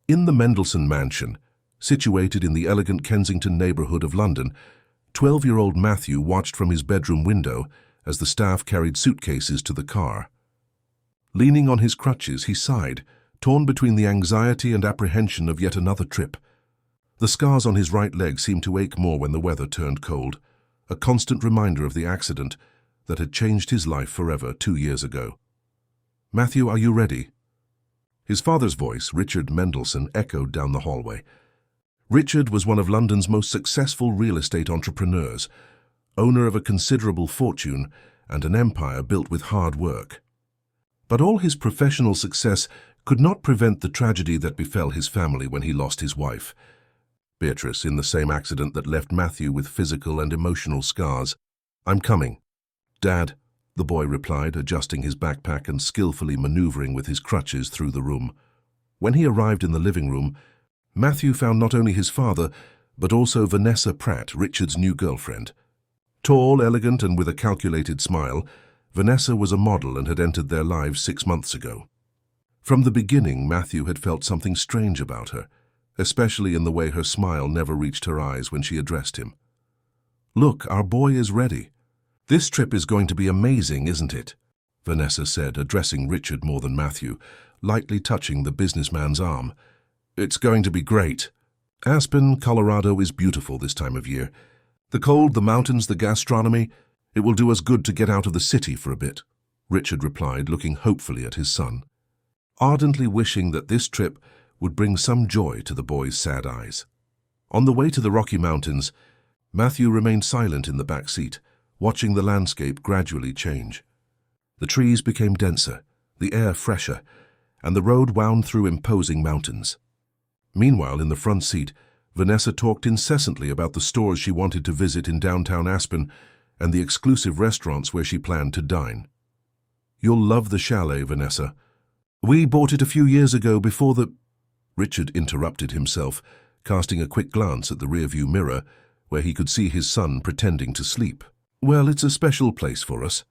In the Mendelssohn mansion, situated in the elegant Kensington neighbourhood of London, 12-year-old Matthew watched from his bedroom window as the staff carried suitcases to the car. Leaning on his crutches, he sighed, torn between the anxiety and apprehension of yet another trip. The scars on his right leg seemed to ache more when the weather turned cold, a constant reminder of the accident that had changed his life forever 2 years ago. "Matthew, are you ready?" His father's voice, Richard Mendelssohn, echoed down the hallway. Richard was one of London's most successful real estate entrepreneurs, owner of a considerable fortune and an empire built with hard work. But all his professional success could not prevent the tragedy that befell his family when he lost his wife, Beatrice, in the same accident that left Matthew with physical and emotional scars. "I'm coming, Dad," the boy replied, adjusting his backpack and skillfully maneuvering with his crutches through the room. When he arrived in the living room, Matthew found not only his father, but also Vanessa Pratt, Richard's new girlfriend. Tall, elegant, and with a calculated smile, Vanessa was a model and had entered their lives 6 months ago. From the beginning, Matthew had felt something strange about her, especially in the way her smile never reached her eyes when she addressed him. "Look, our boy is ready. This trip is going to be amazing, isn't it?" Vanessa said, addressing Richard more than Matthew, lightly touching the businessman's arm. "It's going to be great. Aspen, Colorado is beautiful this time of year. The cold, the mountains, the gastronomy, it will do us good to get out of the city for a bit," Richard replied, looking hopefully at his son, ardently wishing that this trip would bring some joy to the boy's sad eyes. On the way to the Rocky Mountains, Matthew remained silent in the back seat, watching the landscape gradually change. The trees became denser, the air fresher, and the road wound through imposing mountains. Meanwhile, in the front seat, Vanessa talked incessantly about the stores she wanted to visit in downtown Aspen and the exclusive restaurants where she planned to dine. "You'll love the chalet, Vanessa. We bought it a few years ago before the—" Richard interrupted himself, casting a quick glance at the rearview mirror, where he could see his son pretending to sleep. "Well, it's a special place for us."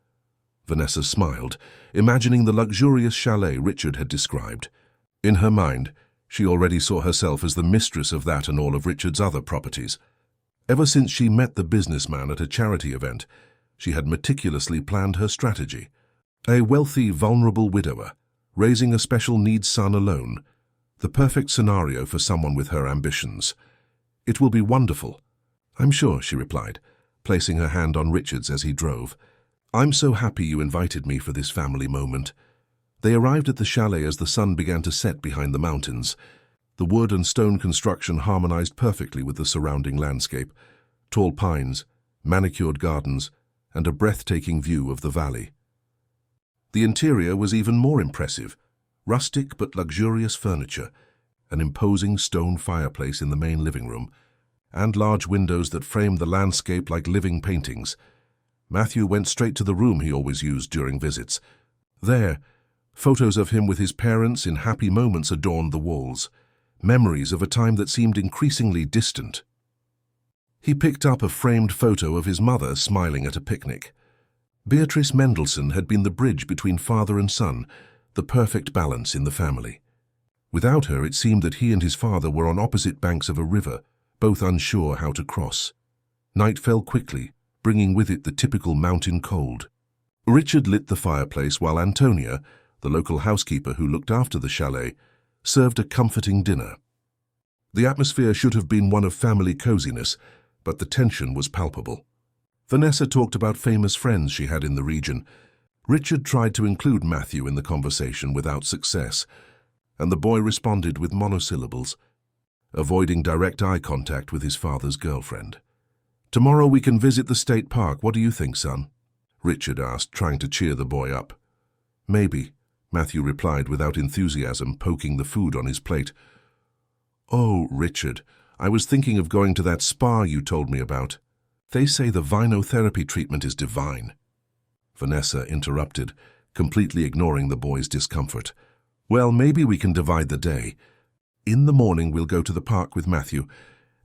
Vanessa smiled, imagining the luxurious chalet Richard had described. In her mind, she already saw herself as the mistress of that and all of Richard's other properties. Ever since she met the businessman at a charity event, she had meticulously planned her strategy. A wealthy, vulnerable widower, raising a special needs son alone, the perfect scenario for someone with her ambitions. "It will be wonderful, I'm sure," she replied, placing her hand on Richard's as he drove. "I'm so happy you invited me for this family moment." They arrived at the chalet as the sun began to set behind the mountains. The wood and stone construction harmonized perfectly with the surrounding landscape, tall pines, manicured gardens, and a breathtaking view of the valley. The interior was even more impressive, rustic but luxurious furniture, an imposing stone fireplace in the main living room, and large windows that framed the landscape like living paintings. Matthew went straight to the room he always used during visits. There, photos of him with his parents in happy moments adorned the walls, memories of a time that seemed increasingly distant. He picked up a framed photo of his mother smiling at a picnic. Beatrice Mendelssohn had been the bridge between father and son, the perfect balance in the family. Without her, it seemed that he and his father were on opposite banks of a river, both unsure how to cross. Night fell quickly, bringing with it the typical mountain cold. Richard lit the fireplace while Antonia, the local housekeeper who looked after the chalet, served a comforting dinner. The atmosphere should have been one of family coziness, but the tension was palpable. Vanessa talked about famous friends she had in the region. Richard tried to include Matthew in the conversation without success, and the boy responded with monosyllables, avoiding direct eye contact with his father's girlfriend. "Tomorrow we can visit the state park. What do you think, son?" Richard asked, trying to cheer the boy up. "Maybe," Matthew replied without enthusiasm, poking the food on his plate. "Oh, Richard, I was thinking of going to that spa you told me about. They say the vinotherapy treatment is divine." Vanessa interrupted, completely ignoring the boy's discomfort. "Well, maybe we can divide the day. In the morning we'll go to the park with Matthew,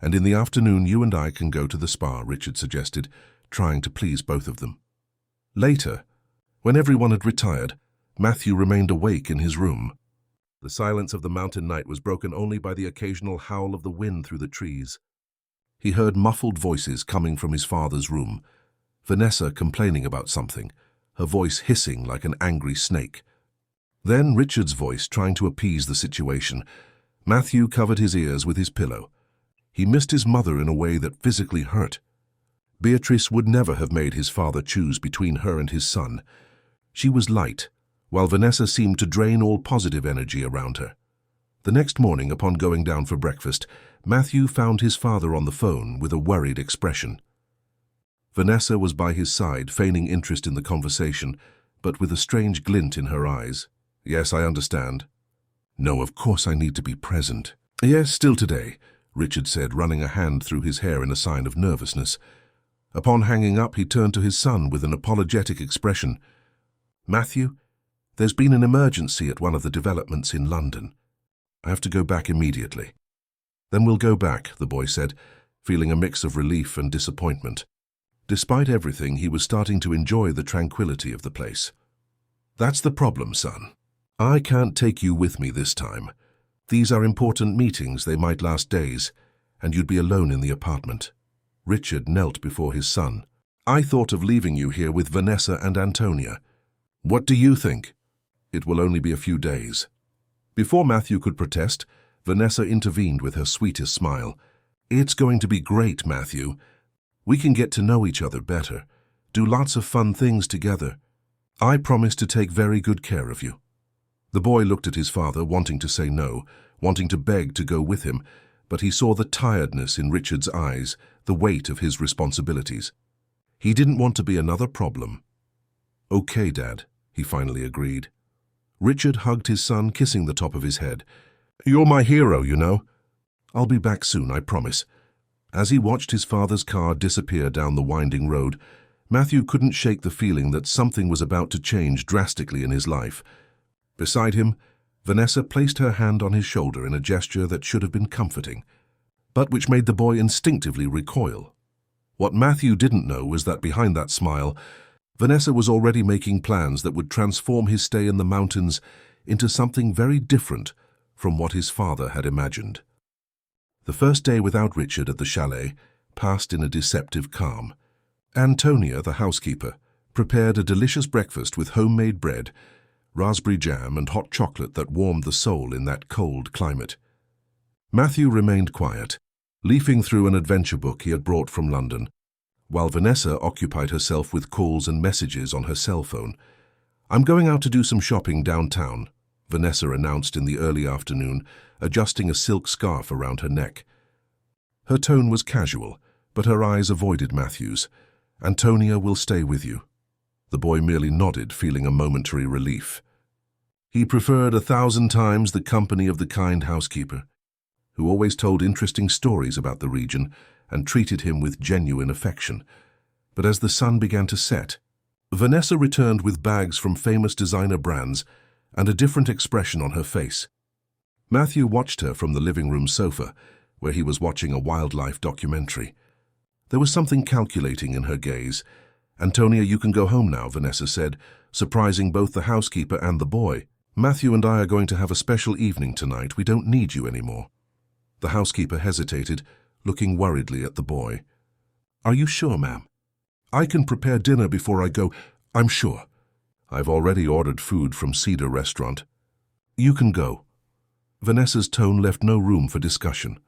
and in the afternoon you and I can go to the spa," Richard suggested, trying to please both of them. Later, when everyone had retired, Matthew remained awake in his room. The silence of the mountain night was broken only by the occasional howl of the wind through the trees. He heard muffled voices coming from his father's room. Vanessa complaining about something, her voice hissing like an angry snake. Then Richard's voice trying to appease the situation. Matthew covered his ears with his pillow. He missed his mother in a way that physically hurt. Beatrice would never have made his father choose between her and his son. She was light, while Vanessa seemed to drain all positive energy around her. The next morning, upon going down for breakfast, Matthew found his father on the phone with a worried expression. Vanessa was by his side, feigning interest in the conversation, but with a strange glint in her eyes. "Yes, I understand." "No, of course I need to be present." "Yes, still today," Richard said, running a hand through his hair in a sign of nervousness. Upon hanging up, he turned to his son with an apologetic expression. "Matthew, there's been an emergency at one of the developments in London. I have to go back immediately." "Then we'll go back," the boy said, feeling a mix of relief and disappointment. Despite everything, he was starting to enjoy the tranquility of the place. "That's the problem, son. I can't take you with me this time. These are important meetings, they might last days, and you'd be alone in the apartment." Richard knelt before his son. "I thought of leaving you here with Vanessa and Antonia. What do you think?" "It will only be a few days." Before Matthew could protest, Vanessa intervened with her sweetest smile. "It's going to be great, Matthew. We can get to know each other better, do lots of fun things together. I promise to take very good care of you." The boy looked at his father, wanting to say no, wanting to beg to go with him, but he saw the tiredness in Richard's eyes, the weight of his responsibilities. He didn't want to be another problem. "Okay, Dad," he finally agreed. Richard hugged his son, kissing the top of his head. "You're my hero, you know." "I'll be back soon, I promise." As he watched his father's car disappear down the winding road, Matthew couldn't shake the feeling that something was about to change drastically in his life. Beside him, Vanessa placed her hand on his shoulder in a gesture that should have been comforting, but which made the boy instinctively recoil. What Matthew didn't know was that behind that smile, Vanessa was already making plans that would transform his stay in the mountains into something very different from what his father had imagined. The first day without Richard at the chalet passed in a deceptive calm. Antonia, the housekeeper, prepared a delicious breakfast with homemade bread, raspberry jam and hot chocolate that warmed the soul in that cold climate. Matthew remained quiet, leafing through an adventure book he had brought from London, while Vanessa occupied herself with calls and messages on her cell phone. "I'm going out to do some shopping downtown," Vanessa announced in the early afternoon, adjusting a silk scarf around her neck. Her tone was casual, but her eyes avoided Matthew's. "Antonia will stay with you." The boy merely nodded, feeling a momentary relief. He preferred 1,000 times the company of the kind housekeeper, who always told interesting stories about the region and treated him with genuine affection. But as the sun began to set, Vanessa returned with bags from famous designer brands and a different expression on her face. Matthew watched her from the living room sofa, where he was watching a wildlife documentary. There was something calculating in her gaze. "Antonia, you can go home now," Vanessa said, surprising both the housekeeper and the boy. "Matthew and I are going to have a special evening tonight. We don't need you anymore." The housekeeper hesitated, looking worriedly at the boy. "Are you sure, ma'am? I can prepare dinner before I go." "I'm sure. I've already ordered food from Cedar Restaurant." "You can go." Vanessa's tone left no room for discussion.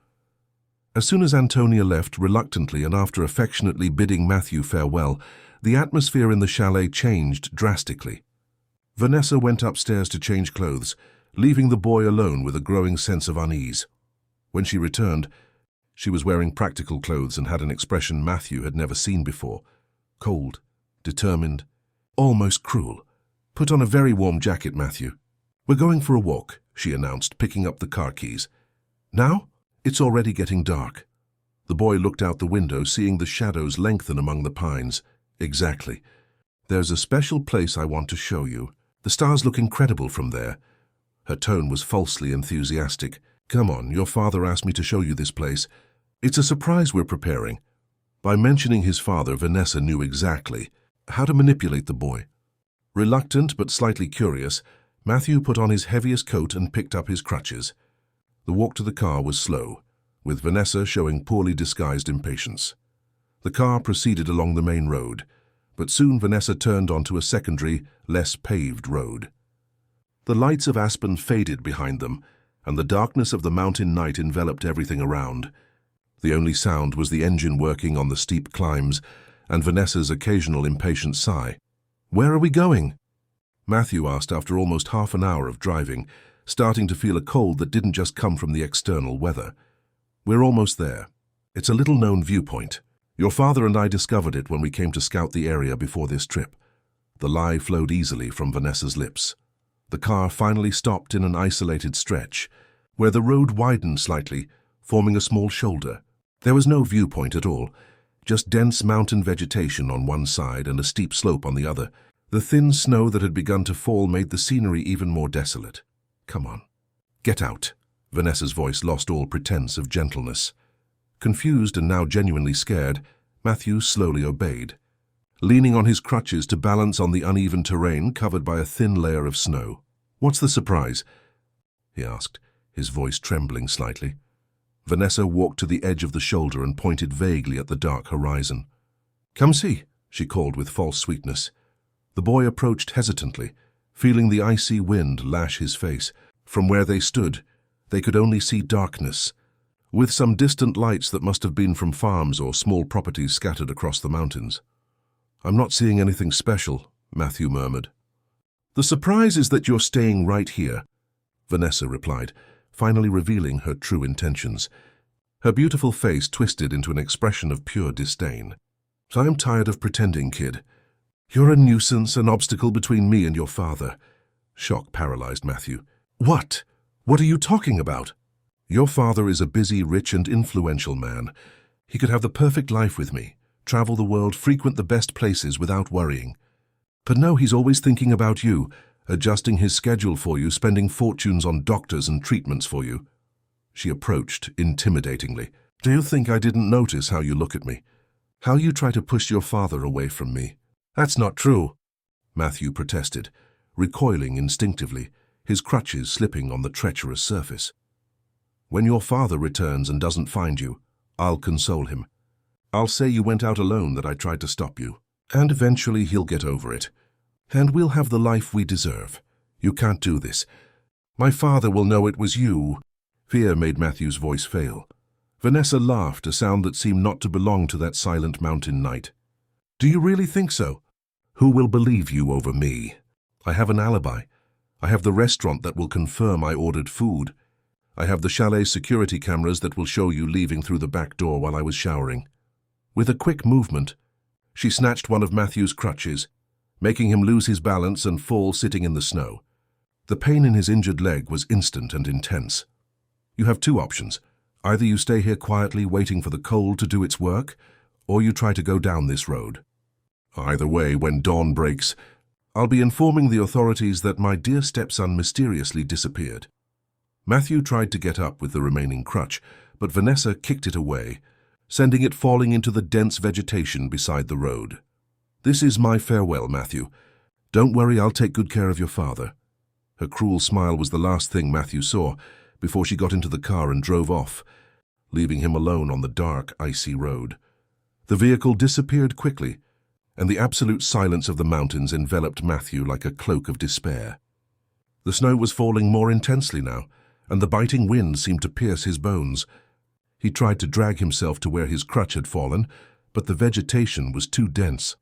As soon as Antonia left, reluctantly and after affectionately bidding Matthew farewell, the atmosphere in the chalet changed drastically. Vanessa went upstairs to change clothes, leaving the boy alone with a growing sense of unease. When she returned, she was wearing practical clothes and had an expression Matthew had never seen before. Cold, determined, almost cruel. "Put on a very warm jacket, Matthew. We're going for a walk," she announced, picking up the car keys. "Now? It's already getting dark." The boy looked out the window, seeing the shadows lengthen among the pines. "Exactly. There's a special place I want to show you. The stars look incredible from there." Her tone was falsely enthusiastic. "Come on, your father asked me to show you this place. It's a surprise we're preparing." By mentioning his father, Vanessa knew exactly how to manipulate the boy. Reluctant but slightly curious, Matthew put on his heaviest coat and picked up his crutches. The walk to the car was slow, with Vanessa showing poorly disguised impatience. The car proceeded along the main road, but soon Vanessa turned onto a secondary, less paved road. The lights of Aspen faded behind them, and the darkness of the mountain night enveloped everything around. The only sound was the engine working on the steep climbs and Vanessa's occasional impatient sigh. "Where are we going?" Matthew asked after almost half an hour of driving, starting to feel a cold that didn't just come from the external weather. "We're almost there. It's a little-known viewpoint. Your father and I discovered it when we came to scout the area before this trip." The lie flowed easily from Vanessa's lips. The car finally stopped in an isolated stretch, where the road widened slightly, forming a small shoulder. There was no viewpoint at all, just dense mountain vegetation on one side and a steep slope on the other. The thin snow that had begun to fall made the scenery even more desolate. "Come on. Get out." Vanessa's voice lost all pretense of gentleness. Confused and now genuinely scared, Matthew slowly obeyed, leaning on his crutches to balance on the uneven terrain covered by a thin layer of snow. "What's the surprise?" he asked, his voice trembling slightly. Vanessa walked to the edge of the shoulder and pointed vaguely at the dark horizon. "Come see," she called with false sweetness. The boy approached hesitantly, feeling the icy wind lash his face. From where they stood, they could only see darkness, with some distant lights that must have been from farms or small properties scattered across the mountains. "I'm not seeing anything special," Matthew murmured. "The surprise is that you're staying right here," Vanessa replied, finally revealing her true intentions. Her beautiful face twisted into an expression of pure disdain. "I'm tired of pretending, kid. You're a nuisance, an obstacle between me and your father." Shock paralyzed Matthew. "What? What are you talking about?" "Your father is a busy, rich, and influential man. He could have the perfect life with me. Travel the world, frequent the best places without worrying. But no, he's always thinking about you, adjusting his schedule for you, spending fortunes on doctors and treatments for you." She approached intimidatingly. "Do you think I didn't notice how you look at me? How you try to push your father away from me?" "That's not true," Matthew protested, recoiling instinctively, his crutches slipping on the treacherous surface. "When your father returns and doesn't find you, I'll console him. I'll say you went out alone, that I tried to stop you. And eventually he'll get over it. And we'll have the life we deserve. You can't do this. My father will know it was you." Fear made Matthew's voice fail. Vanessa laughed, a sound that seemed not to belong to that silent mountain night. "Do you really think so? Who will believe you over me? I have an alibi. I have the restaurant that will confirm I ordered food. I have the chalet security cameras that will show you leaving through the back door while I was showering." With a quick movement, she snatched one of Matthew's crutches, making him lose his balance and fall sitting in the snow. The pain in his injured leg was instant and intense. "You have two options. Either you stay here quietly waiting for the cold to do its work, or you try to go down this road. Either way, when dawn breaks, I'll be informing the authorities that my dear stepson mysteriously disappeared." Matthew tried to get up with the remaining crutch, but Vanessa kicked it away, sending it falling into the dense vegetation beside the road. "This is my farewell, Matthew. Don't worry, I'll take good care of your father." Her cruel smile was the last thing Matthew saw before she got into the car and drove off, leaving him alone on the dark, icy road. The vehicle disappeared quickly, and the absolute silence of the mountains enveloped Matthew like a cloak of despair. The snow was falling more intensely now, and the biting wind seemed to pierce his bones. He tried to drag himself to where his crutch had fallen, but the vegetation was too dense.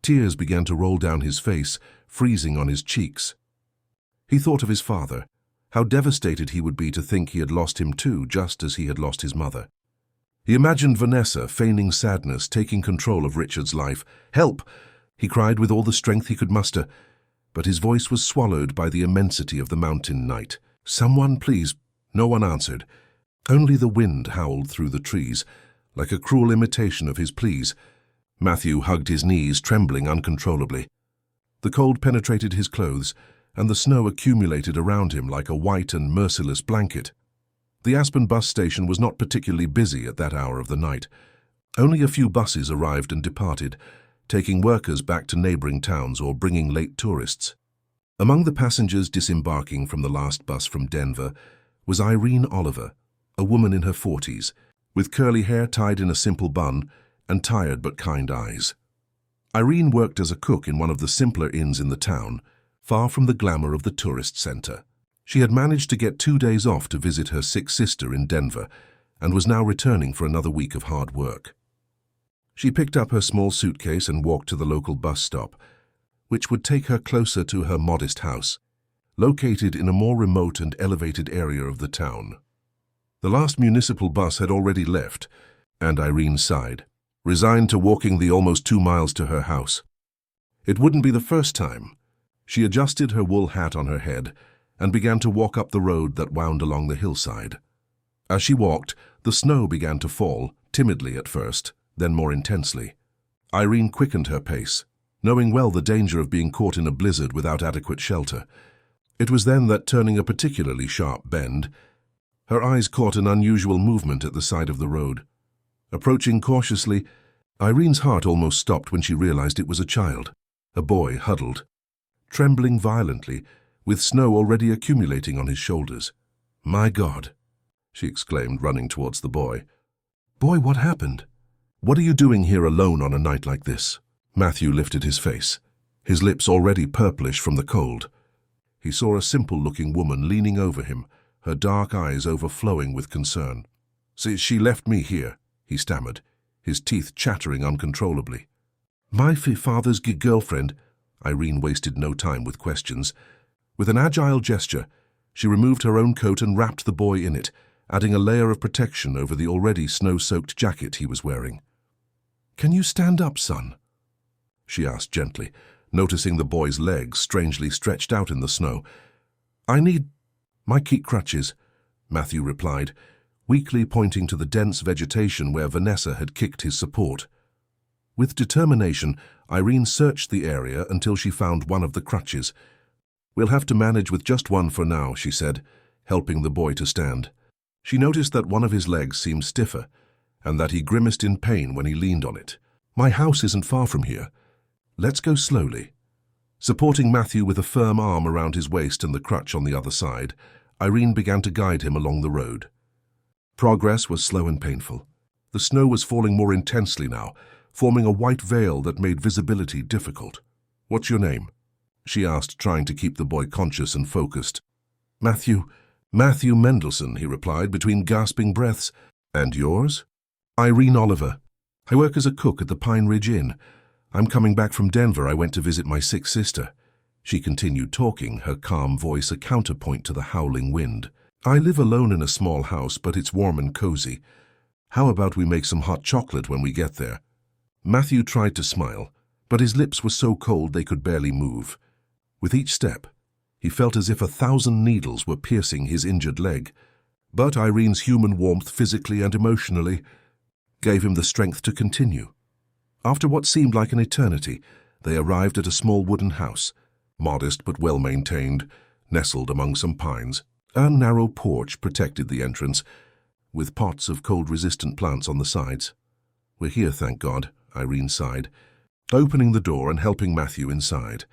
Tears began to roll down his face, freezing on his cheeks. He thought of his father, how devastated he would be to think he had lost him too, just as he had lost his mother. He imagined Vanessa, feigning sadness, taking control of Richard's life. "Help!" he cried with all the strength he could muster, but his voice was swallowed by the immensity of the mountain night. "Someone, please." No one answered. Only the wind howled through the trees, like a cruel imitation of his pleas. Matthew hugged his knees, trembling uncontrollably. The cold penetrated his clothes, and the snow accumulated around him like a white and merciless blanket. The Aspen bus station was not particularly busy at that hour of the night. Only a few buses arrived and departed, taking workers back to neighboring towns or bringing late tourists. Among the passengers disembarking from the last bus from Denver was Irene Oliver, a woman in her 40s, with curly hair tied in a simple bun and tired but kind eyes. Irene worked as a cook in one of the simpler inns in the town, far from the glamour of the tourist center. She had managed to get 2 days off to visit her sick sister in Denver and was now returning for another week of hard work. She picked up her small suitcase and walked to the local bus stop, which would take her closer to her modest house, located in a more remote and elevated area of the town. The last municipal bus had already left, and Irene sighed, resigned to walking the almost 2 miles to her house. It wouldn't be the first time. She adjusted her wool hat on her head and began to walk up the road that wound along the hillside. As she walked, the snow began to fall, timidly at first, then more intensely. Irene quickened her pace, knowing well the danger of being caught in a blizzard without adequate shelter. It was then that, turning a particularly sharp bend, her eyes caught an unusual movement at the side of the road. Approaching cautiously, Irene's heart almost stopped when she realized it was a child, a boy huddled, trembling violently, with snow already accumulating on his shoulders. "My God!" she exclaimed, running towards the boy. "Boy, what happened? What are you doing here alone on a night like this?" Matthew lifted his face, his lips already purplish from the cold. He saw a simple-looking woman leaning over him, her dark eyes overflowing with concern. "She left me here," he stammered, his teeth chattering uncontrollably. "My father's girlfriend." Irene wasted no time with questions. With an agile gesture, she removed her own coat and wrapped the boy in it, adding a layer of protection over the already snow-soaked jacket he was wearing. "Can you stand up, son?" she asked gently, noticing the boy's legs strangely stretched out in the snow. "I need my crutches," Matthew replied, weakly pointing to the dense vegetation where Vanessa had kicked his support. With determination, Irene searched the area until she found one of the crutches. "We'll have to manage with just one for now," she said, helping the boy to stand. She noticed that one of his legs seemed stiffer, and that he grimaced in pain when he leaned on it. "My house isn't far from here. Let's go slowly." Supporting Matthew with a firm arm around his waist and the crutch on the other side, Irene began to guide him along the road. Progress was slow and painful. The snow was falling more intensely now, forming a white veil that made visibility difficult. "What's your name?" she asked, trying to keep the boy conscious and focused. Matthew Mendelson," he replied between gasping breaths. "And yours?" "Irene Oliver. I work as a cook at the Pine Ridge Inn. I'm coming back from Denver. I went to visit my sick sister." She continued talking, her calm voice a counterpoint to the howling wind. "I live alone in a small house, but it's warm and cozy. How about we make some hot chocolate when we get there?" Matthew tried to smile, but his lips were so cold they could barely move. With each step, he felt as if 1,000 needles were piercing his injured leg. But Irene's human warmth, physically and emotionally, gave him the strength to continue. After what seemed like an eternity, they arrived at a small wooden house, modest but well-maintained, nestled among some pines. A narrow porch protected the entrance, with pots of cold-resistant plants on the sides. "We're here, thank God," Irene sighed, opening the door and helping Matthew inside.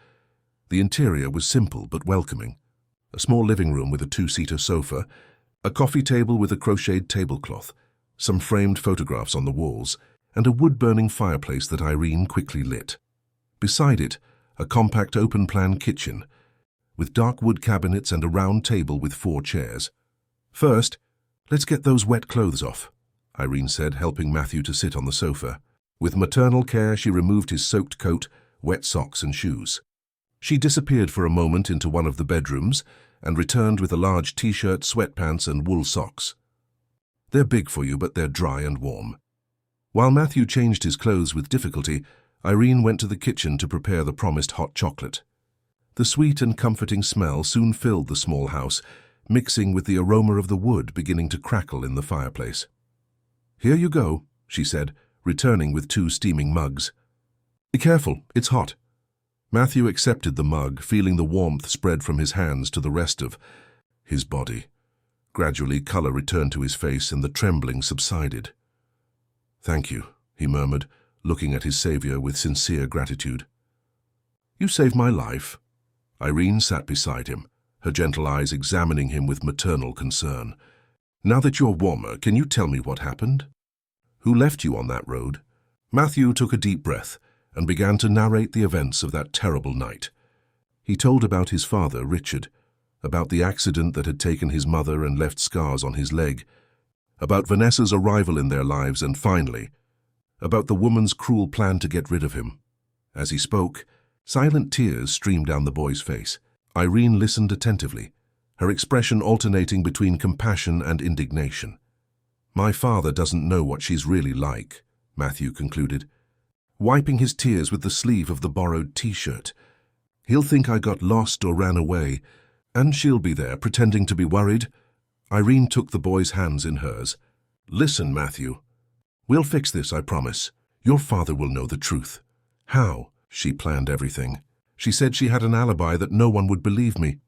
The interior was simple but welcoming. A small living room with a 2-seater sofa, a coffee table with a crocheted tablecloth, some framed photographs on the walls, and a wood-burning fireplace that Irene quickly lit. Beside it, a compact open-plan kitchen, with dark wood cabinets and a round table with 4 chairs. "First, let's get those wet clothes off," Irene said, helping Matthew to sit on the sofa. With maternal care, she removed his soaked coat, wet socks and shoes. She disappeared for a moment into one of the bedrooms and returned with a large t-shirt, sweatpants and wool socks. "They're big for you, but they're dry and warm." While Matthew changed his clothes with difficulty, Irene went to the kitchen to prepare the promised hot chocolate. The sweet and comforting smell soon filled the small house, mixing with the aroma of the wood beginning to crackle in the fireplace. "Here you go," she said, returning with 2 steaming mugs. "Be careful, it's hot." Matthew accepted the mug, feeling the warmth spread from his hands to the rest of his body. Gradually, color returned to his face and the trembling subsided. "Thank you," he murmured, looking at his savior with sincere gratitude. "You saved my life." Irene sat beside him, her gentle eyes examining him with maternal concern. "Now that you're warmer, can you tell me what happened? Who left you on that road?" Matthew took a deep breath and began to narrate the events of that terrible night. He told about his father, Richard, about the accident that had taken his mother and left scars on his leg, about Vanessa's arrival in their lives, and finally, about the woman's cruel plan to get rid of him. As he spoke, silent tears streamed down the boy's face. Irene listened attentively, her expression alternating between compassion and indignation. "My father doesn't know what she's really like," Matthew concluded, wiping his tears with the sleeve of the borrowed t-shirt. "He'll think I got lost or ran away, and she'll be there pretending to be worried." Irene took the boy's hands in hers. "Listen, Matthew. We'll fix this, I promise. Your father will know the truth." "How?" She planned everything. She said she had an alibi that no one would believe me.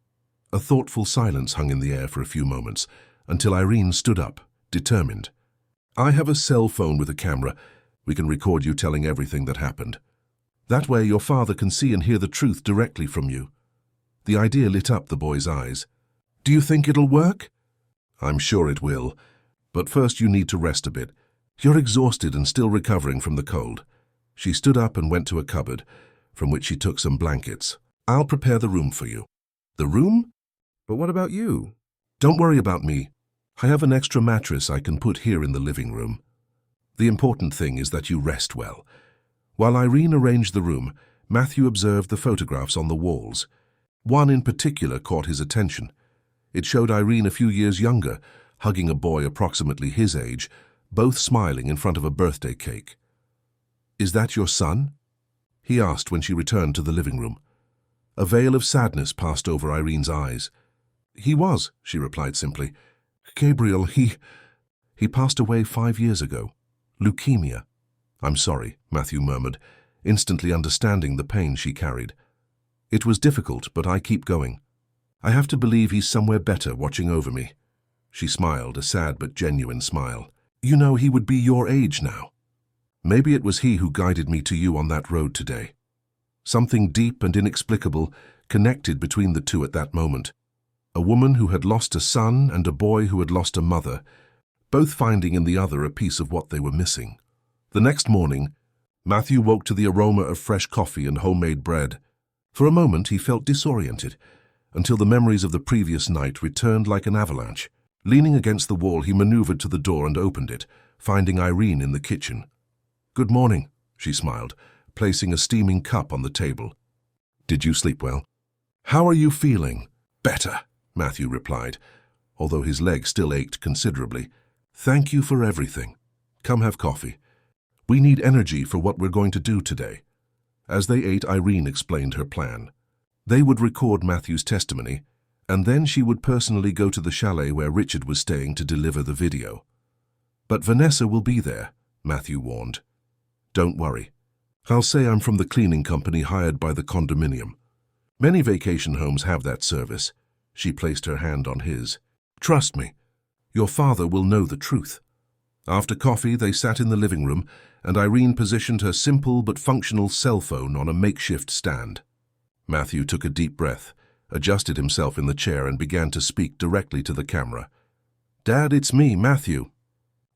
A thoughtful silence hung in the air for a few moments, until Irene stood up, determined. "I have a cell phone with a camera. We can record you telling everything that happened. That way your father can see and hear the truth directly from you." The idea lit up the boy's eyes. "Do you think it'll work?" "I'm sure it will. But first you need to rest a bit. You're exhausted and still recovering from the cold." She stood up and went to a cupboard, from which she took some blankets. "I'll prepare the room for you." "The room? But what about you?" "Don't worry about me. I have an extra mattress I can put here in the living room. The important thing is that you rest well." While Irene arranged the room, Matthew observed the photographs on the walls. One in particular caught his attention. It showed Irene a few years younger, hugging a boy approximately his age, both smiling in front of a birthday cake. "Is that your son?" he asked when she returned to the living room. A veil of sadness passed over Irene's eyes. "He was," she replied simply. "Gabriel, he passed away 5 years ago. Leukemia." "I'm sorry," Matthew murmured, instantly understanding the pain she carried. "It was difficult, but I keep going. I have to believe he's somewhere better watching over me." She smiled, a sad but genuine smile. "You know, he would be your age now. Maybe it was he who guided me to you on that road today." Something deep and inexplicable connected between the two at that moment. A woman who had lost a son and a boy who had lost a mother, both finding in the other a piece of what they were missing. The next morning, Matthew woke to the aroma of fresh coffee and homemade bread. For a moment he felt disoriented, until the memories of the previous night returned like an avalanche. Leaning against the wall, he maneuvered to the door and opened it, finding Irene in the kitchen. "Good morning," she smiled, placing a steaming cup on the table. "Did you sleep well?" "How are you feeling?" "Better," Matthew replied, although his leg still ached considerably. "Thank you for everything. Come have coffee. We need energy for what we're going to do today." As they ate, Irene explained her plan. They would record Matthew's testimony, and then she would personally go to the chalet where Richard was staying to deliver the video. "But Vanessa will be there," Matthew warned. "Don't worry. I'll say I'm from the cleaning company hired by the condominium. Many vacation homes have that service." She placed her hand on his. "Trust me, your father will know the truth." After coffee, they sat in the living room, and Irene positioned her simple but functional cell phone on a makeshift stand. Matthew took a deep breath, adjusted himself in the chair, and began to speak directly to the camera. "Dad, it's me, Matthew.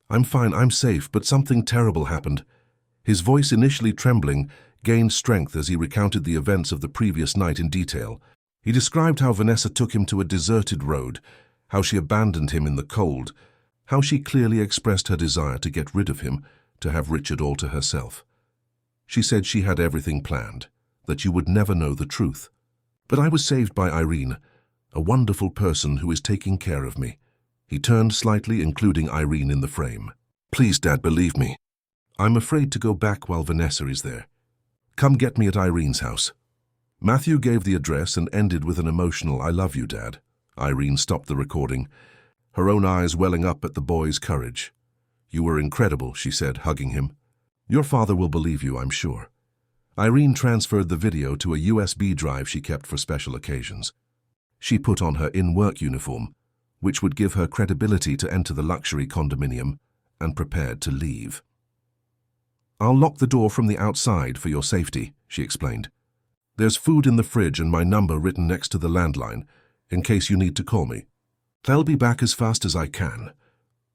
I'm fine, I'm safe, but something terrible happened." His voice, initially trembling, gained strength as he recounted the events of the previous night in detail. He described how Vanessa took him to a deserted road, how she abandoned him in the cold, how she clearly expressed her desire to get rid of him, to have Richard all to herself. She said she had everything planned, that you would never know the truth. But I was saved by Irene, a wonderful person who is taking care of me. He turned slightly, including Irene in the frame. "Please, Dad, believe me. I'm afraid to go back while Vanessa is there. Come get me at Irene's house." Matthew gave the address and ended with an emotional "I love you, Dad." Irene stopped the recording, her own eyes welling up at the boy's courage. "You were incredible," she said, hugging him. "Your father will believe you, I'm sure." Irene transferred the video to a USB drive she kept for special occasions. She put on her in-work uniform, which would give her credibility to enter the luxury condominium, and prepared to leave. "I'll lock the door from the outside for your safety," she explained. There's food in the fridge and my number written next to the landline, in case you need to call me. I'll be back as fast as I can.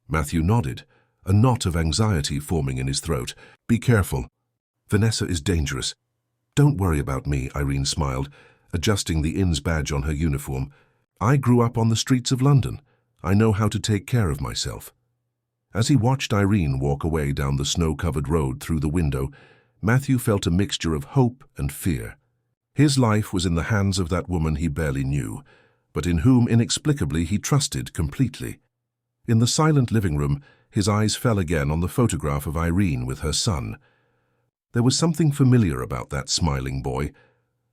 Matthew nodded, a knot of anxiety forming in his throat. Be careful. Vanessa is dangerous. Don't worry about me, Irene smiled, adjusting the inn's badge on her uniform. I grew up on the streets of London. I know how to take care of myself. As he watched Irene walk away down the snow-covered road through the window, Matthew felt a mixture of hope and fear. His life was in the hands of that woman he barely knew, but in whom inexplicably he trusted completely. In the silent living room, his eyes fell again on the photograph of Irene with her son. There was something familiar about that smiling boy,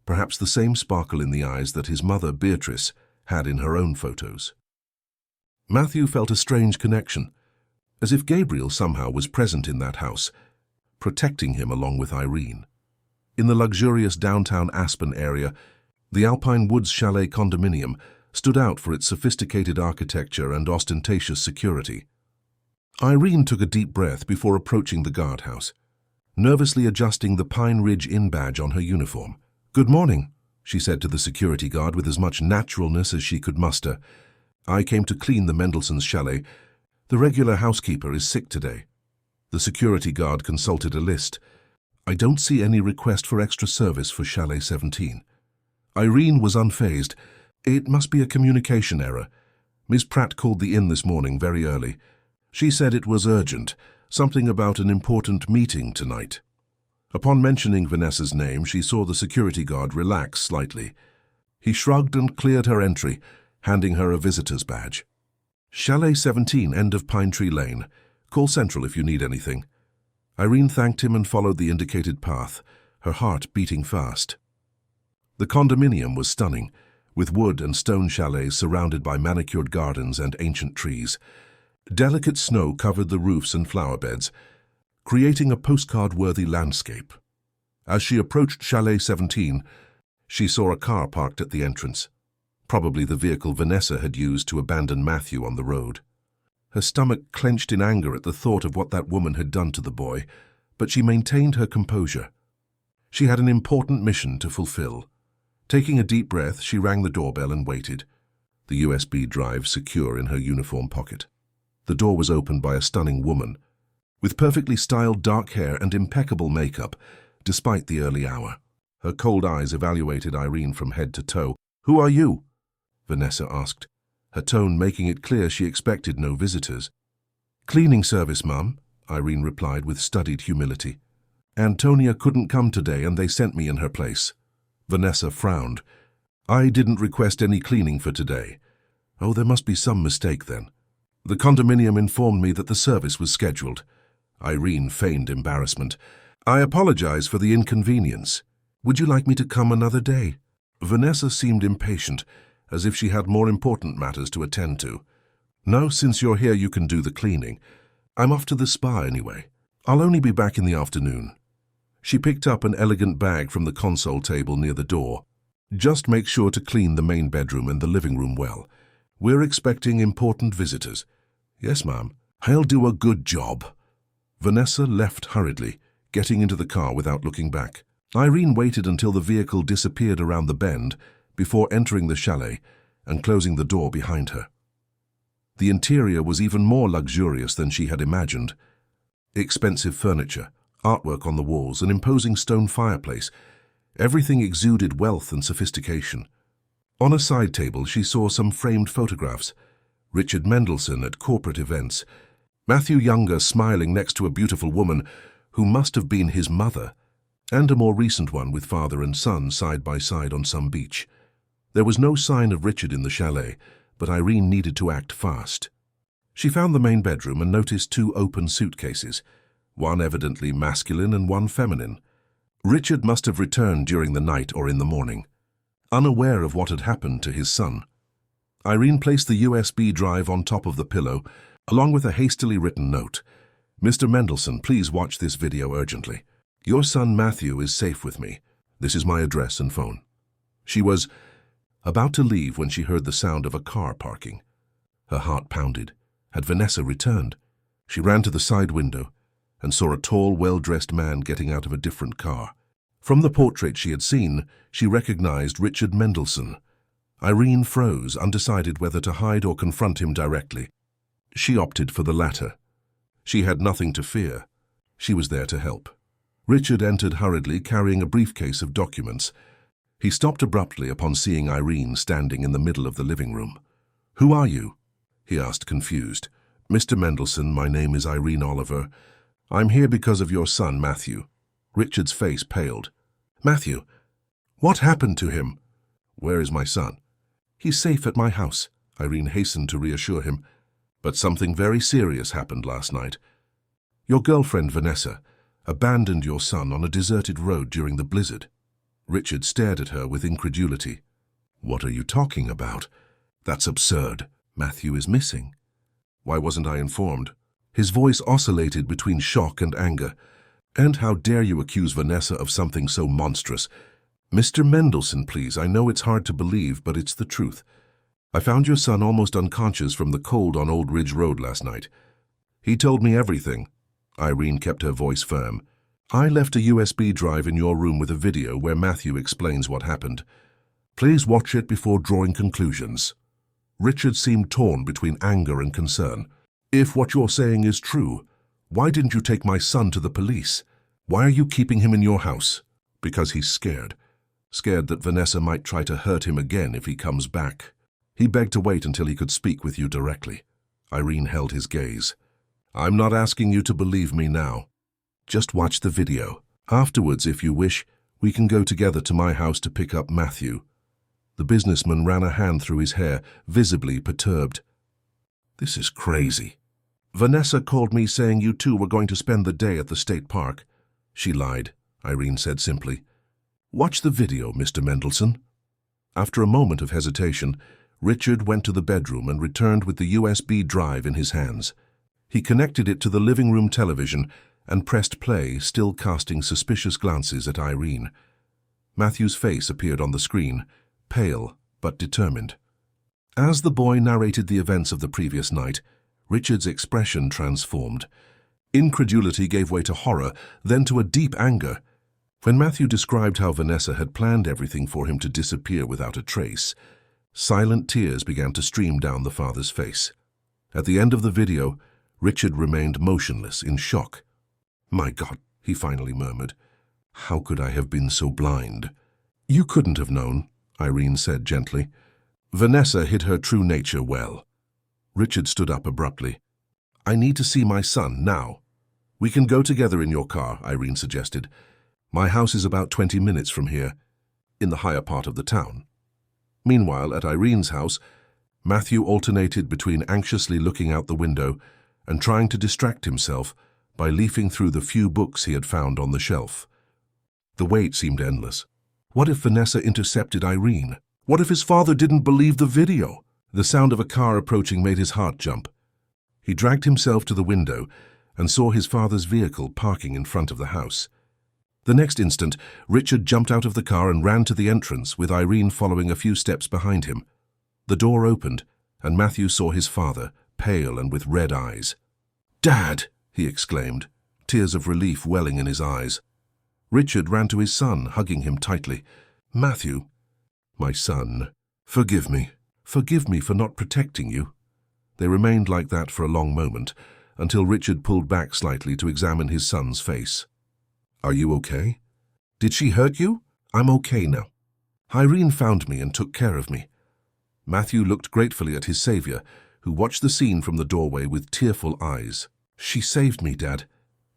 perhaps the same sparkle in the eyes that his mother, Beatrice, had in her own photos. Matthew felt a strange connection, as if Gabriel somehow was present in that house, protecting him along with Irene. In the luxurious downtown Aspen area, the Alpine Woods Chalet condominium stood out for its sophisticated architecture and ostentatious security. Irene took a deep breath before approaching the guardhouse, nervously adjusting the Pine Ridge Inn badge on her uniform. "Good morning," she said to the security guard with as much naturalness as she could muster. "I came to clean the Mendelssohn's chalet. The regular housekeeper is sick today." The security guard consulted a list. "I don't see any request for extra service for Chalet 17. Irene was unfazed. "It must be a communication error. Miss Pratt called the inn this morning very early. She said it was urgent, something about an important meeting tonight." Upon mentioning Vanessa's name, she saw the security guard relax slightly. He shrugged and cleared her entry, handing her a visitor's badge. "Chalet 17, end of Pine Tree Lane. Call Central if you need anything." Irene thanked him and followed the indicated path, her heart beating fast. The condominium was stunning, with wood and stone chalets surrounded by manicured gardens and ancient trees. Delicate snow covered the roofs and flower beds, creating a postcard-worthy landscape. As she approached Chalet 17, she saw a car parked at the entrance, probably the vehicle Vanessa had used to abandon Matthew on the road. Her stomach clenched in anger at the thought of what that woman had done to the boy, but she maintained her composure. She had an important mission to fulfill. Taking a deep breath, she rang the doorbell and waited, the USB drive secure in her uniform pocket. The door was opened by a stunning woman, with perfectly styled dark hair and impeccable makeup, despite the early hour. Her cold eyes evaluated Irene from head to toe. "Who are you?" Vanessa asked, her tone making it clear she expected no visitors. "Cleaning service, Mum," Irene replied with studied humility. "Antonia couldn't come today and they sent me in her place." Vanessa frowned. "I didn't request any cleaning for today." "Oh, there must be some mistake then. The condominium informed me that the service was scheduled." Irene feigned embarrassment. "I apologize for the inconvenience. Would you like me to come another day?" Vanessa seemed impatient, as if she had more important matters to attend to. "No, since you're here you can do the cleaning. I'm off to the spa anyway. I'll only be back in the afternoon." She picked up an elegant bag from the console table near the door. "Just make sure to clean the main bedroom and the living room well. We're expecting important visitors." "Yes, ma'am. I'll do a good job." Vanessa left hurriedly, getting into the car without looking back. Irene waited until the vehicle disappeared around the bend before entering the chalet and closing the door behind her. The interior was even more luxurious than she had imagined. Expensive furniture, artwork on the walls, an imposing stone fireplace. Everything exuded wealth and sophistication. On a side table, she saw some framed photographs. Richard Mendelssohn at corporate events. Matthew Younger smiling next to a beautiful woman who must have been his mother, and a more recent one with father and son side by side on some beach. There was no sign of Richard in the chalet, but Irene needed to act fast. She found the main bedroom and noticed two open suitcases, one evidently masculine and one feminine. Richard must have returned during the night or in the morning, unaware of what had happened to his son. Irene placed the USB drive on top of the pillow, along with a hastily written note. "Mr. Mendelssohn, please watch this video urgently. Your son Matthew is safe with me. This is my address and phone." She was about to leave when she heard the sound of a car parking. Her heart pounded. Had Vanessa returned? She ran to the side window and saw a tall, well-dressed man getting out of a different car. From the portrait she had seen, she recognized Richard Mendelsohn. Irene froze, undecided whether to hide or confront him directly. She opted for the latter. She had nothing to fear. She was there to help. Richard entered hurriedly, carrying a briefcase of documents. He stopped abruptly upon seeing Irene standing in the middle of the living room. "Who are you?" he asked, confused. "Mr. Mendelsohn, my name is Irene Oliver. I'm here because of your son, Matthew." Richard's face paled. "Matthew? What happened to him?" "Where is my son?" "He's safe at my house," Irene hastened to reassure him. "But something very serious happened last night. Your girlfriend, Vanessa, abandoned your son on a deserted road during the blizzard." Richard stared at her with incredulity. "What are you talking about? That's absurd. Matthew is missing." "Why wasn't I informed?" His voice oscillated between shock and anger. "And how dare you accuse Vanessa of something so monstrous? Mr. Mendelsohn, please, I know it's hard to believe, but it's the truth. I found your son almost unconscious from the cold on Old Ridge Road last night. He told me everything." Irene kept her voice firm. "I left a USB drive in your room with a video where Matthew explains what happened. Please watch it before drawing conclusions." Richard seemed torn between anger and concern. "If what you're saying is true, why didn't you take my son to the police? Why are you keeping him in your house?" "Because he's scared. Scared that Vanessa might try to hurt him again if he comes back. He begged to wait until he could speak with you directly." Irene held his gaze. "I'm not asking you to believe me now. Just watch the video. Afterwards, if you wish, we can go together to my house to pick up Matthew." The businessman ran a hand through his hair, visibly perturbed. "This is crazy." "Vanessa called me saying you two were going to spend the day at the state park." "She lied," Irene said simply. "Watch the video, Mr. Mendelsohn." After a moment of hesitation, Richard went to the bedroom and returned with the USB drive in his hands. He connected it to the living room television and pressed play, still casting suspicious glances at Irene. Matthew's face appeared on the screen, pale but determined. As the boy narrated the events of the previous night, Richard's expression transformed. Incredulity gave way to horror, then to a deep anger. When Matthew described how Vanessa had planned everything for him to disappear without a trace, silent tears began to stream down the father's face. At the end of the video, Richard remained motionless in shock. "My God," he finally murmured. "How could I have been so blind?" "You couldn't have known," Irene said gently. "Vanessa hid her true nature well." Richard stood up abruptly. "I need to see my son now." "We can go together in your car," Irene suggested. "My house is about 20 minutes from here, in the higher part of the town." Meanwhile, at Irene's house, Matthew alternated between anxiously looking out the window and trying to distract himself by leafing through the few books he had found on the shelf. The wait seemed endless. What if Vanessa intercepted Irene? What if his father didn't believe the video? The sound of a car approaching made his heart jump. He dragged himself to the window and saw his father's vehicle parking in front of the house. The next instant, Richard jumped out of the car and ran to the entrance, with Irene following a few steps behind him. The door opened, and Matthew saw his father, pale and with red eyes. "Dad!" he exclaimed, tears of relief welling in his eyes. Richard ran to his son, hugging him tightly. "Matthew, my son, forgive me. Forgive me for not protecting you." They remained like that for a long moment, until Richard pulled back slightly to examine his son's face. "Are you okay? Did she hurt you?" "I'm okay now. Irene found me and took care of me." Matthew looked gratefully at his savior, who watched the scene from the doorway with tearful eyes. "She saved me, Dad.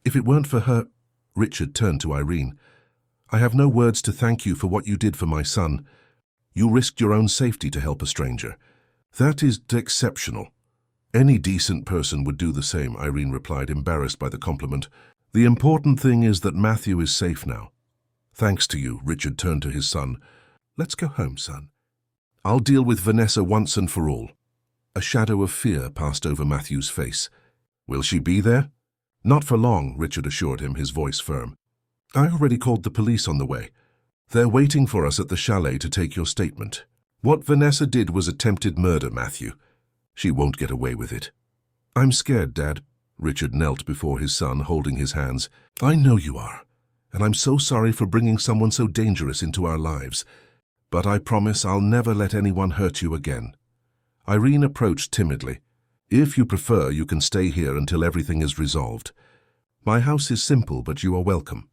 If it weren't for her—" Richard turned to Irene. "I have no words to thank you for what you did for my son. You risked your own safety to help a stranger. That is exceptional." "Any decent person would do the same," Irene replied, embarrassed by the compliment. "The important thing is that Matthew is safe now." "Thanks to you," Richard turned to his son. "Let's go home, son. I'll deal with Vanessa once and for all." A shadow of fear passed over Matthew's face. "Will she be there?" "Not for long," Richard assured him, his voice firm. "I already called the police on the way. They're waiting for us at the chalet to take your statement. What Vanessa did was attempted murder, Matthew. She won't get away with it." "I'm scared, Dad." Richard knelt before his son, holding his hands. "I know you are. and I'm so sorry for bringing someone so dangerous into our lives. But I promise I'll never let anyone hurt you again." Irene approached timidly. "If you prefer, you can stay here until everything is resolved. My house is simple, but you are welcome."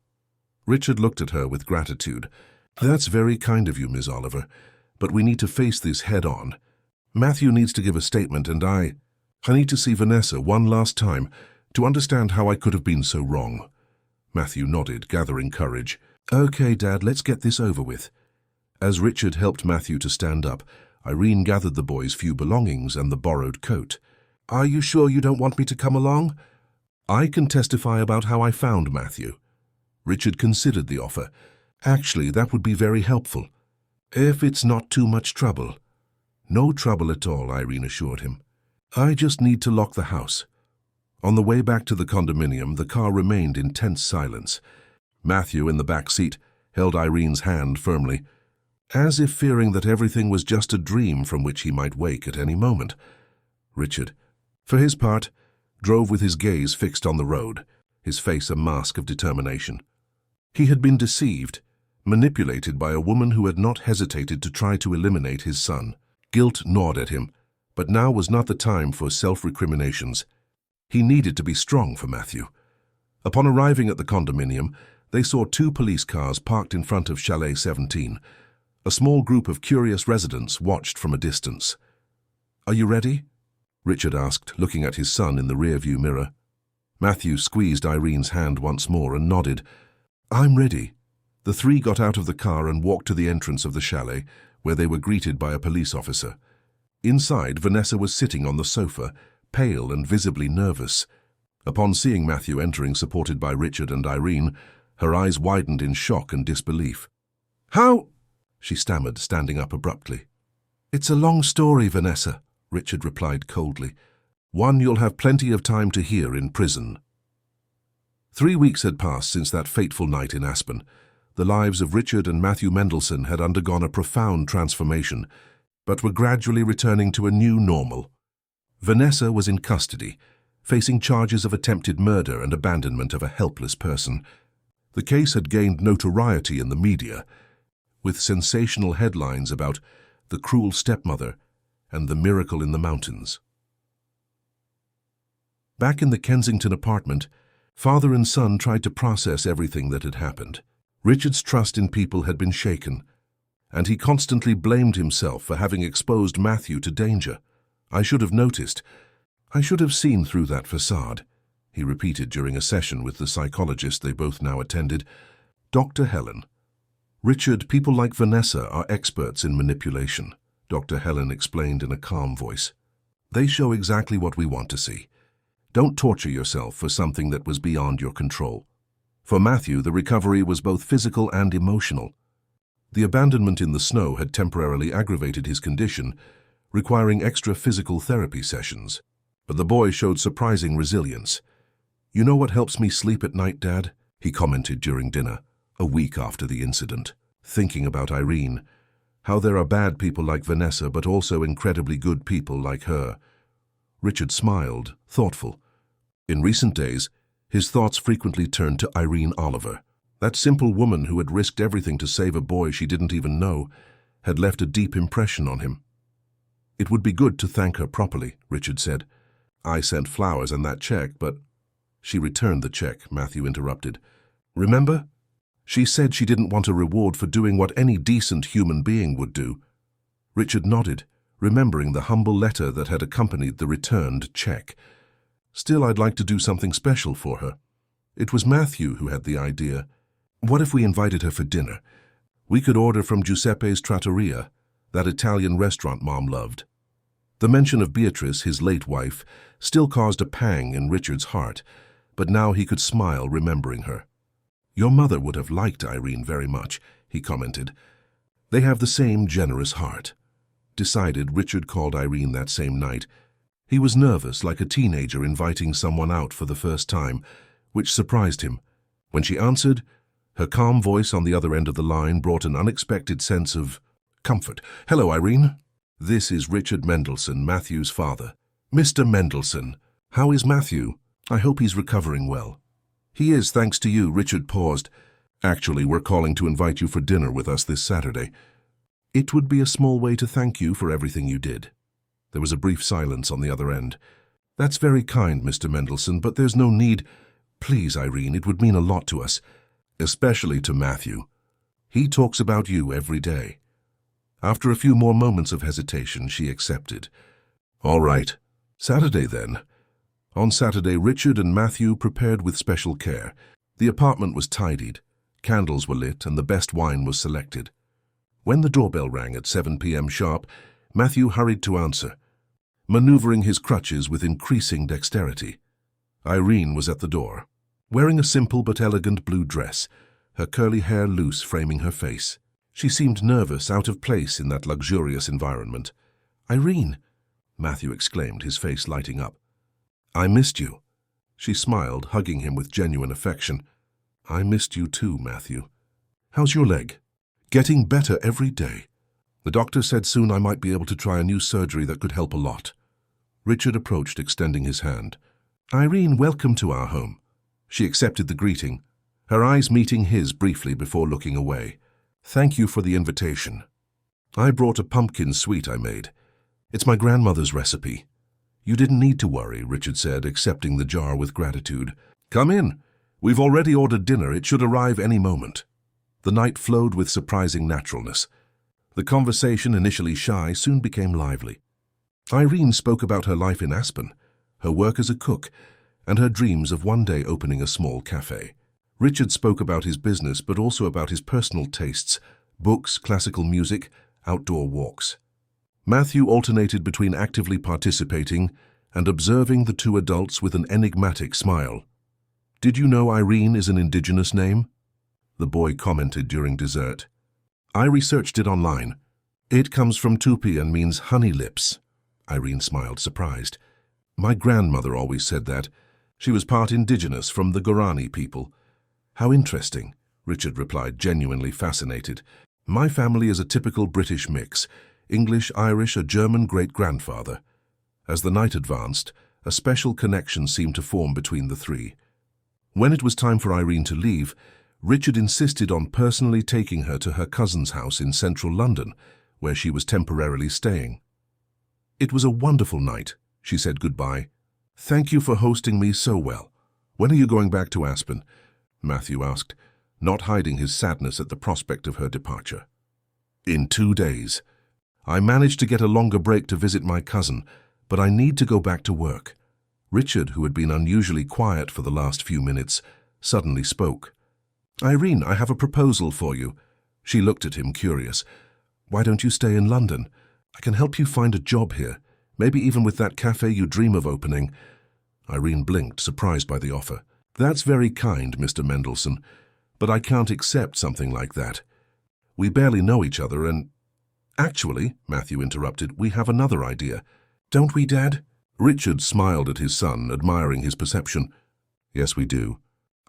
Richard looked at her with gratitude. "That's very kind of you, Miss Oliver, but we need to face this head-on. Matthew needs to give a statement, and I need to see Vanessa one last time to understand how I could have been so wrong." Matthew nodded, gathering courage. "Okay, Dad, let's get this over with." As Richard helped Matthew to stand up, Irene gathered the boy's few belongings and the borrowed coat. "Are you sure you don't want me to come along?" "I can testify about how I found Matthew." Richard considered the offer. "Actually, that would be very helpful. If it's not too much trouble." "No trouble at all," Irene assured him. "I just need to lock the house." On the way back to the condominium, the car remained in tense silence. Matthew, in the back seat, held Irene's hand firmly, as if fearing that everything was just a dream from which he might wake at any moment. Richard, for his part, drove with his gaze fixed on the road, his face a mask of determination. He had been deceived, manipulated by a woman who had not hesitated to try to eliminate his son. Guilt gnawed at him, but now was not the time for self-recriminations. He needed to be strong for Matthew. Upon arriving at the condominium, they saw 2 police cars parked in front of Chalet 17. A small group of curious residents watched from a distance. "Are you ready?" Richard asked, looking at his son in the rearview mirror. Matthew squeezed Irene's hand once more and nodded. "I'm ready." The 3 got out of the car and walked to the entrance of the chalet, where they were greeted by a police officer. Inside, Vanessa was sitting on the sofa, pale and visibly nervous. Upon seeing Matthew entering, supported by Richard and Irene, her eyes widened in shock and disbelief. "How?" she stammered, standing up abruptly. "It's a long story, Vanessa," Richard replied coldly. "One you'll have plenty of time to hear in prison." 3 weeks had passed since that fateful night in Aspen. The lives of Richard and Matthew Mendelsohn had undergone a profound transformation, but were gradually returning to a new normal. Vanessa was in custody, facing charges of attempted murder and abandonment of a helpless person. The case had gained notoriety in the media, with sensational headlines about the cruel stepmother and the miracle in the mountains. Back in the Kensington apartment, father and son tried to process everything that had happened. Richard's trust in people had been shaken, and he constantly blamed himself for having exposed Matthew to danger. "I should have noticed. I should have seen through that facade," he repeated during a session with the psychologist they both now attended. "Dr. Helen." "Richard, people like Vanessa are experts in manipulation," Dr. Helen explained in a calm voice. "They show exactly what we want to see. Don't torture yourself for something that was beyond your control." For Matthew, the recovery was both physical and emotional. The abandonment in the snow had temporarily aggravated his condition, requiring extra physical therapy sessions. But the boy showed surprising resilience. "You know what helps me sleep at night, Dad?" he commented during dinner, a week after the incident, thinking about Irene, how there are bad people like Vanessa but also incredibly good people like her. Richard smiled, thoughtful. In recent days, his thoughts frequently turned to Irene Oliver. That simple woman who had risked everything to save a boy she didn't even know had left a deep impression on him. "It would be good to thank her properly," Richard said. "I sent flowers and that check, but—" "She returned the check," Matthew interrupted. "Remember? She said she didn't want a reward for doing what any decent human being would do." Richard nodded, remembering the humble letter that had accompanied the returned check. "Still, I'd like to do something special for her." It was Matthew who had the idea. "What if we invited her for dinner? We could order from Giuseppe's Trattoria, that Italian restaurant Mom loved." The mention of Beatrice, his late wife, still caused a pang in Richard's heart, but now he could smile remembering her. "Your mother would have liked Irene very much," he commented. "They have the same generous heart." Decided, Richard called Irene that same night. He was nervous, like a teenager inviting someone out for the first time, which surprised him. When she answered, her calm voice on the other end of the line brought an unexpected sense of comfort. "Hello, Irene. This is Richard Mendelsohn, Matthew's father." "Mr. Mendelsohn, how is Matthew? I hope he's recovering well." "He is, thanks to you," Richard paused. Actually, we're calling to invite you for dinner with us this Saturday. It would be a small way to thank you for everything you did." There was a brief silence on the other end. "That's very kind, Mr. Mendelssohn, but there's no need. Please, Irene, it would mean a lot to us, especially to Matthew. He talks about you every day." After a few more moments of hesitation, she accepted. "All right. Saturday, then." On Saturday, Richard and Matthew prepared with special care. The apartment was tidied, candles were lit, and the best wine was selected. When the doorbell rang at 7 p.m. sharp, Matthew hurried to answer, maneuvering his crutches with increasing dexterity. Irene was at the door, wearing a simple but elegant blue dress, her curly hair loose framing her face. She seemed nervous, out of place in that luxurious environment. "Irene!" Matthew exclaimed, his face lighting up. "I missed you." She smiled, hugging him with genuine affection. "I missed you too, Matthew. How's your leg?" "Getting better every day. The doctor said soon I might be able to try a new surgery that could help a lot." Richard approached, extending his hand. "Irene, welcome to our home." She accepted the greeting, her eyes meeting his briefly before looking away. "Thank you for the invitation. I brought a pumpkin sweet I made. It's my grandmother's recipe." "You didn't need to worry," Richard said, accepting the jar with gratitude. "Come in. We've already ordered dinner. It should arrive any moment." The night flowed with surprising naturalness. The conversation, initially shy, soon became lively. Irene spoke about her life in Aspen, her work as a cook, and her dreams of one day opening a small cafe. Richard spoke about his business, but also about his personal tastes, books, classical music, outdoor walks. Matthew alternated between actively participating and observing the two adults with an enigmatic smile. "Did you know Irene is an indigenous name?" the boy commented during dessert. "I researched it online. It comes from Tupi and means honey lips." Irene smiled, surprised. "My grandmother always said that. She was part indigenous, from the Guarani people." "How interesting," Richard replied, genuinely fascinated. "My family is a typical British mix, English, Irish, a German great-grandfather." As the night advanced, a special connection seemed to form between the three. When it was time for Irene to leave, Richard insisted on personally taking her to her cousin's house in central London, where she was temporarily staying. "It was a wonderful night," she said goodbye. "Thank you for hosting me so well. When are you going back to Aspen?" Matthew asked, not hiding his sadness at the prospect of her departure. "In 2 days. I managed to get a longer break to visit my cousin, but I need to go back to work." Richard, who had been unusually quiet for the last few minutes, suddenly spoke. "Irene, I have a proposal for you." She looked at him, curious. "Why don't you stay in London? I can help you find a job here, maybe even with that cafe you dream of opening." Irene blinked, surprised by the offer. "That's very kind, Mr. Mendelssohn, but I can't accept something like that. We barely know each other and—" "Actually," Matthew interrupted, "we have another idea. Don't we, Dad?" Richard smiled at his son, admiring his perception. "Yes, we do.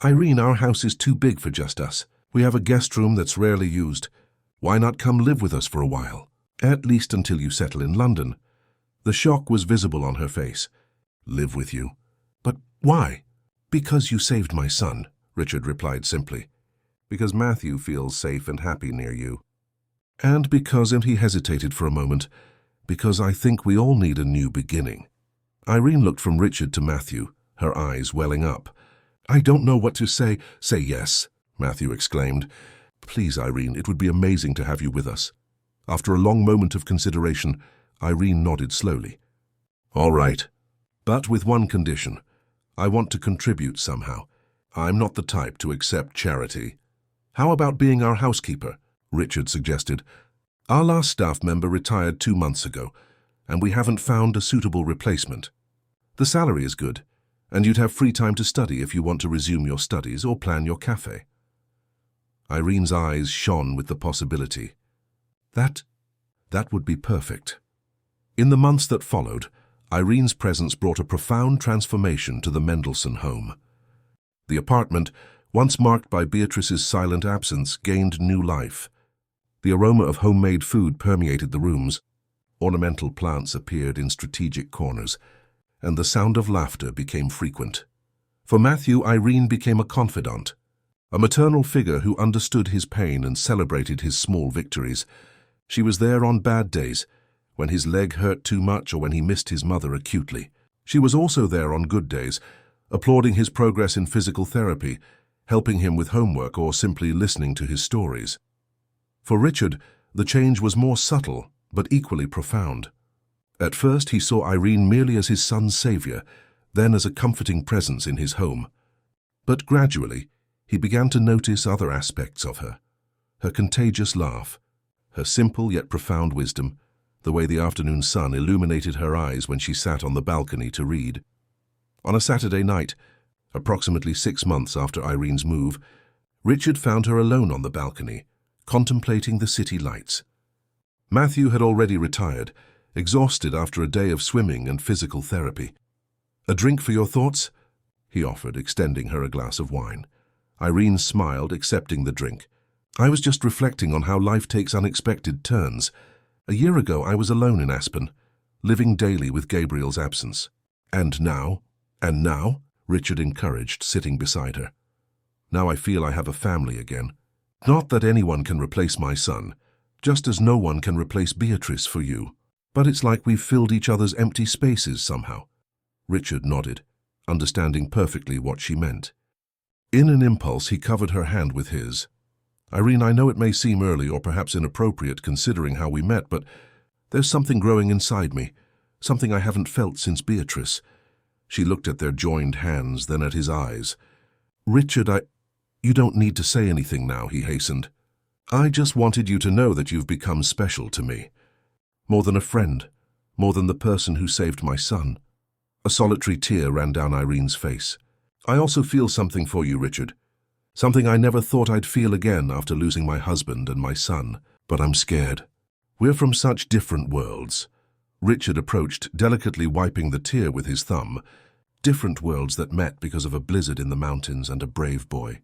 Irene, our house is too big for just us. We have a guest room that's rarely used. Why not come live with us for a while? At least until you settle in London." The shock was visible on her face. "Live with you? But why?" "Because you saved my son," Richard replied simply. "Because Matthew feels safe and happy near you. And because," and he hesitated for a moment, "because I think we all need a new beginning." Irene looked from Richard to Matthew, her eyes welling up. "I don't know what to say." "Say yes," Matthew exclaimed. "Please, Irene, it would be amazing to have you with us." After a long moment of consideration, Irene nodded slowly. "All right, but with one condition. I want to contribute somehow. I'm not the type to accept charity." "How about being our housekeeper?" Richard suggested. "Our last staff member retired 2 months ago, and we haven't found a suitable replacement. The salary is good, and you'd have free time to study if you want to resume your studies or plan your cafe." Irene's eyes shone with the possibility. That would be perfect." In the months that followed, Irene's presence brought a profound transformation to the Mendelssohn home. The apartment, once marked by Beatrice's silent absence, gained new life. The aroma of homemade food permeated the rooms, ornamental plants appeared in strategic corners, and the sound of laughter became frequent. For Matthew, Irene became a confidant, A maternal figure who understood his pain and celebrated his small victories. She was there on bad days, when his leg hurt too much or when he missed his mother acutely. She was also there on good days, applauding his progress in physical therapy, helping him with homework or simply listening to his stories. For Richard, the change was more subtle but equally profound. At first he saw Irene merely as his son's savior, then as a comforting presence in his home. But gradually, he began to notice other aspects of her. Her contagious laugh, her simple yet profound wisdom, the way the afternoon sun illuminated her eyes when she sat on the balcony to read. On a Saturday night, approximately 6 months after Irene's move, Richard found her alone on the balcony, contemplating the city lights. Matthew had already retired, exhausted after a day of swimming and physical therapy. "A drink for your thoughts?" he offered, extending her a glass of wine. Irene smiled, accepting the drink. "I was just reflecting on how life takes unexpected turns. A year ago I was alone in Aspen, living daily with Gabriel's absence. And now? And now?" Richard encouraged, sitting beside her. "Now I feel I have a family again. Not that anyone can replace my son, just as no one can replace Beatrice for you. But it's like we've filled each other's empty spaces somehow." Richard nodded, understanding perfectly what she meant. In an impulse, he covered her hand with his. "Irene, I know it may seem early or perhaps inappropriate considering how we met, but there's something growing inside me, something I haven't felt since Beatrice." She looked at their joined hands, then at his eyes. "Richard, You don't need to say anything now," he hastened. "I just wanted you to know that you've become special to me. More than a friend, more than the person who saved my son." A solitary tear ran down Irene's face. "I also feel something for you, Richard. Something I never thought I'd feel again after losing my husband and my son. But I'm scared. We're from such different worlds." Richard approached, delicately wiping the tear with his thumb. Different worlds that met because of a blizzard in the mountains and a brave boy.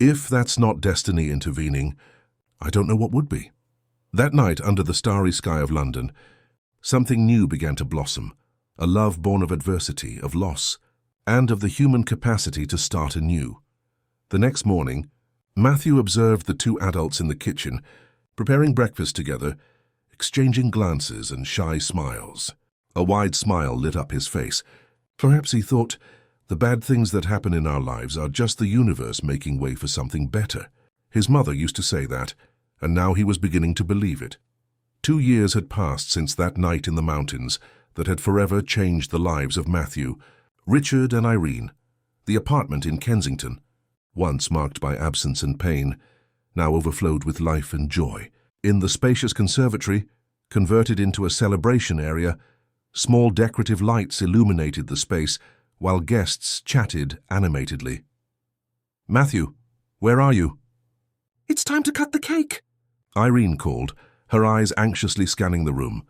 If that's not destiny intervening, I don't know what would be. That night, under the starry sky of London, something new began to blossom. A love born of adversity, of loss, and of the human capacity to start anew. The next morning, Matthew observed the two adults in the kitchen, preparing breakfast together, exchanging glances and shy smiles. A wide smile lit up his face. Perhaps he thought, the bad things that happen in our lives are just the universe making way for something better. His mother used to say that, and now he was beginning to believe it. 2 years had passed since that night in the mountains that had forever changed the lives of Matthew, Richard and Irene. The apartment in Kensington, once marked by absence and pain, now overflowed with life and joy. In the spacious conservatory, converted into a celebration area, small decorative lights illuminated the space while guests chatted animatedly. "Matthew, where are you?" "It's time to cut the cake," Irene called, her eyes anxiously scanning the room.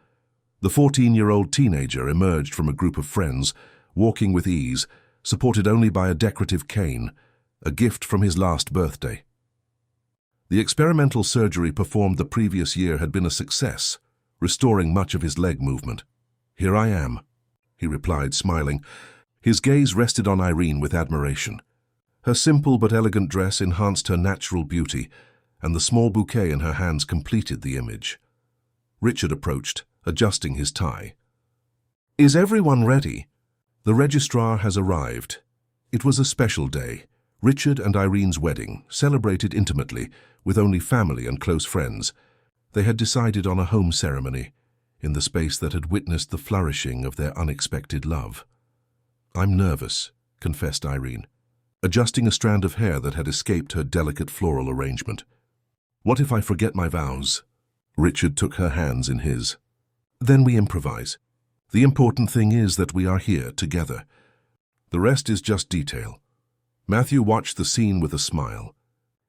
The 14-year-old teenager emerged from a group of friends, walking with ease, supported only by a decorative cane, a gift from his last birthday. The experimental surgery performed the previous year had been a success, restoring much of his leg movement. "Here I am," he replied, smiling. His gaze rested on Irene with admiration. Her simple but elegant dress enhanced her natural beauty, and the small bouquet in her hands completed the image. Richard approached, adjusting his tie. "Is everyone ready?" "The registrar has arrived." It was a special day, Richard and Irene's wedding, celebrated intimately, with only family and close friends. They had decided on a home ceremony, in the space that had witnessed the flourishing of their unexpected love. "I'm nervous," confessed Irene, adjusting a strand of hair that had escaped her delicate floral arrangement. "What if I forget my vows?" Richard took her hands in his. "Then we improvise. The important thing is that we are here together. The rest is just detail." Matthew watched the scene with a smile.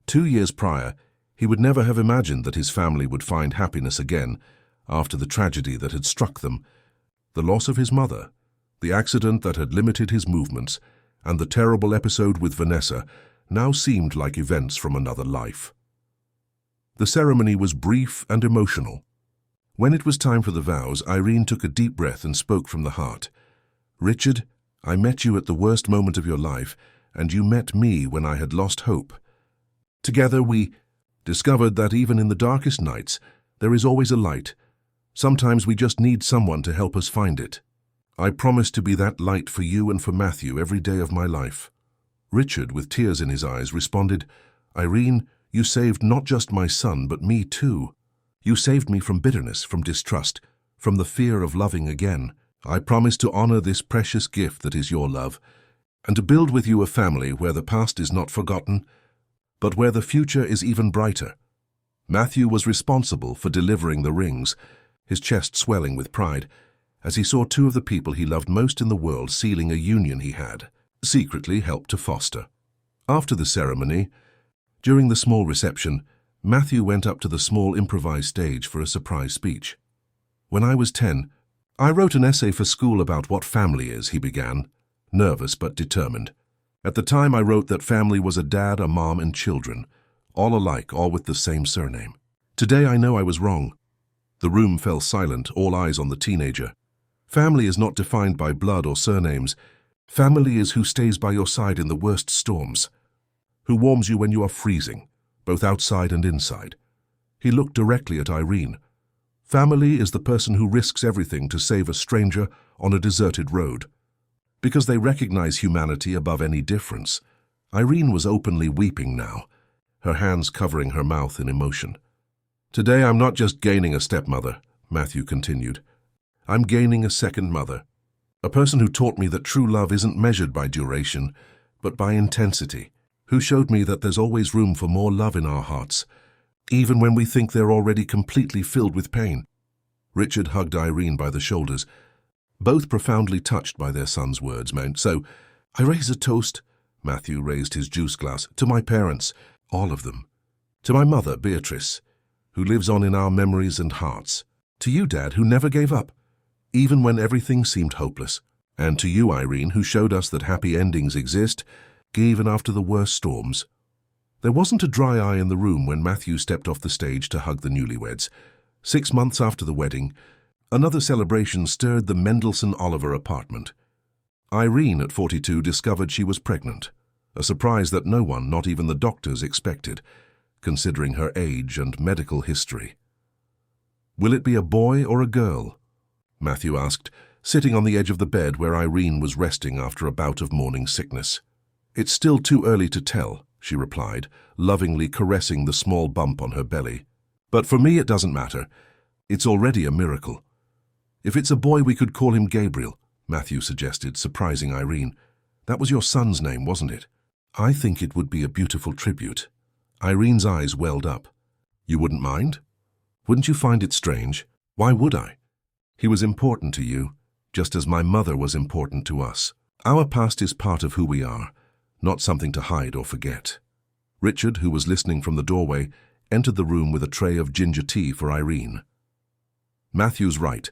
2 years prior, he would never have imagined that his family would find happiness again after the tragedy that had struck them. The loss of his mother, the accident that had limited his movements, and the terrible episode with Vanessa now seemed like events from another life. The ceremony was brief and emotional. When it was time for the vows, Irene took a deep breath and spoke from the heart. "Richard, I met you at the worst moment of your life, and you met me when I had lost hope. Together we discovered that even in the darkest nights, there is always a light. Sometimes we just need someone to help us find it. I promise to be that light for you and for Matthew every day of my life. Richard, with tears in his eyes, responded, Irene, you saved not just my son, but me too. You saved me from bitterness, from distrust, from the fear of loving again. I promise to honor this precious gift that is your love, and to build with you a family where the past is not forgotten, but where the future is even brighter. Matthew was responsible for delivering the rings, his chest swelling with pride, as he saw two of the people he loved most in the world sealing a union he had secretly helped to foster. After the ceremony, during the small reception, Matthew went up to the small improvised stage for a surprise speech. When I was 10, I wrote an essay for school about what family is, he began, nervous but determined. At the time I wrote that family was a dad, a mom, and children, all alike, all with the same surname. Today I know I was wrong. The room fell silent, all eyes on the teenager. Family is not defined by blood or surnames. Family is who stays by your side in the worst storms, who warms you when you are freezing, both outside and inside. He looked directly at Irene. Family is the person who risks everything to save a stranger on a deserted road, because they recognize humanity above any difference. Irene was openly weeping now, her hands covering her mouth in emotion. Today I'm not just gaining a stepmother, Matthew continued. I'm gaining a second mother, a person who taught me that true love isn't measured by duration, but by intensity, who showed me that there's always room for more love in our hearts, even when we think they're already completely filled with pain. Richard hugged Irene by the shoulders, both profoundly touched by their son's words. So, I raise a toast, Matthew raised his juice glass, to my parents, all of them. To my mother, Beatrice, who lives on in our memories and hearts. To you, Dad, who never gave up, even when everything seemed hopeless. And to you, Irene, who showed us that happy endings exist, even after the worst storms. There wasn't a dry eye in the room when Matthew stepped off the stage to hug the newlyweds. 6 months after the wedding, another celebration stirred the Mendelssohn-Oliver apartment. Irene, at 42, discovered she was pregnant, a surprise that no one, not even the doctors, expected, considering her age and medical history. Will it be a boy or a girl? Matthew asked, sitting on the edge of the bed where Irene was resting after a bout of morning sickness. It's still too early to tell, she replied, lovingly caressing the small bump on her belly. But for me it doesn't matter. It's already a miracle. If it's a boy, we could call him Gabriel, Matthew suggested, surprising Irene. That was your son's name, wasn't it? I think it would be a beautiful tribute. Irene's eyes welled up. You wouldn't mind? Wouldn't you find it strange? Why would I? He was important to you, just as my mother was important to us. Our past is part of who we are, not something to hide or forget. Richard, who was listening from the doorway, entered the room with a tray of ginger tea for Irene. Matthew's right.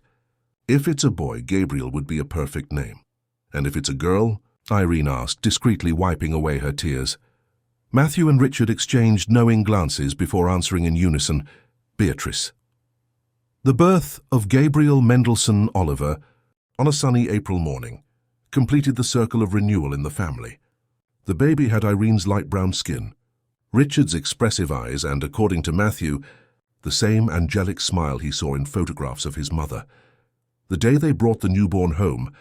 If it's a boy, Gabriel would be a perfect name. And if it's a girl? Irene asked, discreetly wiping away her tears. Matthew and Richard exchanged knowing glances before answering in unison, Beatrice. The birth of Gabriel Mendelssohn-Oliver on a sunny April morning completed the circle of renewal in the family. The baby had Irene's light brown skin, Richard's expressive eyes, and, according to Matthew, the same angelic smile he saw in photographs of his mother. The day they brought the newborn home,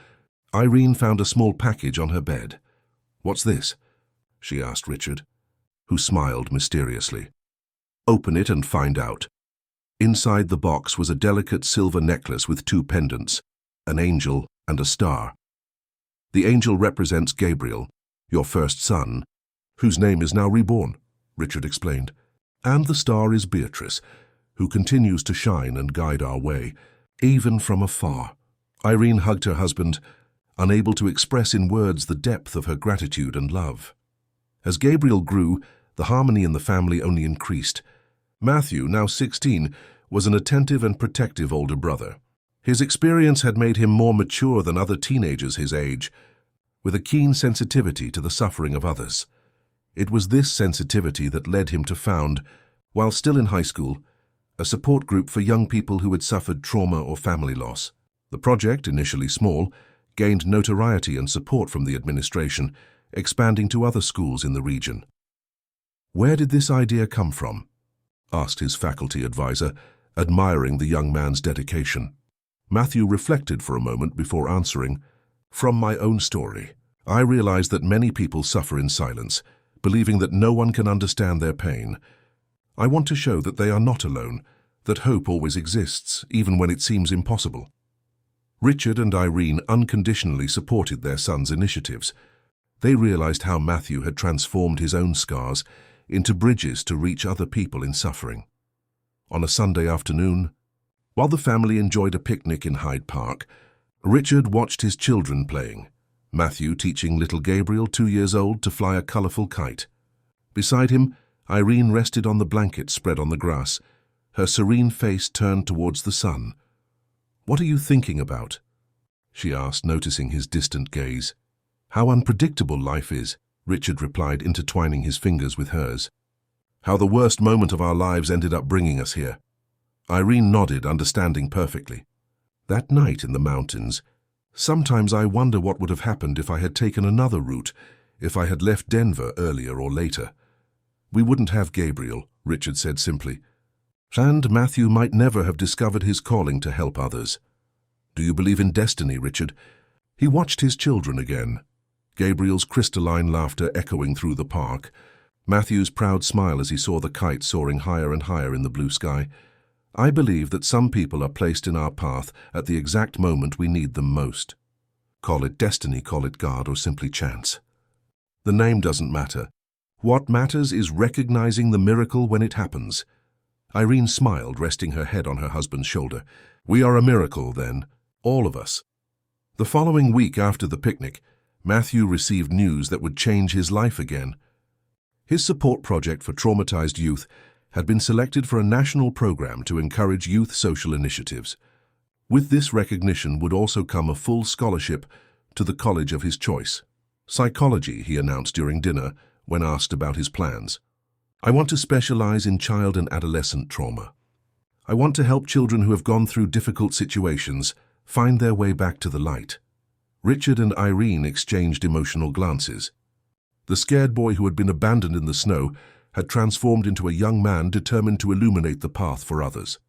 Irene found a small package on her bed. What's this? She asked Richard, who smiled mysteriously. Open it and find out. Inside the box was a delicate silver necklace with 2 pendants, an angel and a star. The angel represents Gabriel, your first son, whose name is now reborn, Richard explained. And the star is Beatrice, who continues to shine and guide our way, even from afar. Irene hugged her husband, unable to express in words the depth of her gratitude and love. As Gabriel grew, the harmony in the family only increased. Matthew, now 16, was an attentive and protective older brother. His experience had made him more mature than other teenagers his age, with a keen sensitivity to the suffering of others. It was this sensitivity that led him to found, while still in high school, a support group for young people who had suffered trauma or family loss. The project, initially small, gained notoriety and support from the administration, expanding to other schools in the region. "Where did this idea come from?" asked his faculty advisor, admiring the young man's dedication. Matthew reflected for a moment before answering, "From my own story. I realize that many people suffer in silence, believing that no one can understand their pain. I want to show that they are not alone, that hope always exists, even when it seems impossible." Richard and Irene unconditionally supported their son's initiatives. They realized how Matthew had transformed his own scars into bridges to reach other people in suffering. On a Sunday afternoon, while the family enjoyed a picnic in Hyde Park, Richard watched his children playing, Matthew teaching little Gabriel, 2 years old, to fly a colorful kite. Beside him, Irene rested on the blanket spread on the grass, her serene face turned towards the sun. "What are you thinking about?" she asked, noticing his distant gaze. "How unpredictable life is," Richard replied, intertwining his fingers with hers. "How the worst moment of our lives ended up bringing us here." Irene nodded, understanding perfectly. "That night in the mountains, sometimes I wonder what would have happened if I had taken another route, if I had left Denver earlier or later. We wouldn't have Gabriel," Richard said simply. "And Matthew might never have discovered his calling to help others." "Do you believe in destiny, Richard?" He watched his children again, Gabriel's crystalline laughter echoing through the park, Matthew's proud smile as he saw the kite soaring higher and higher in the blue sky. "I believe that some people are placed in our path at the exact moment we need them most. Call it destiny, call it God, or simply chance. The name doesn't matter. What matters is recognizing the miracle when it happens." Irene smiled, resting her head on her husband's shoulder. "We are a miracle, then, all of us." The following week after the picnic, Matthew received news that would change his life again. His support project for traumatized youth had been selected for a national program to encourage youth social initiatives. With this recognition would also come a full scholarship to the college of his choice. Psychology, he announced during dinner when asked about his plans. "I want to specialize in child and adolescent trauma. I want to help children who have gone through difficult situations find their way back to the light." Richard and Irene exchanged emotional glances. The scared boy who had been abandoned in the snow had transformed into a young man determined to illuminate the path for others.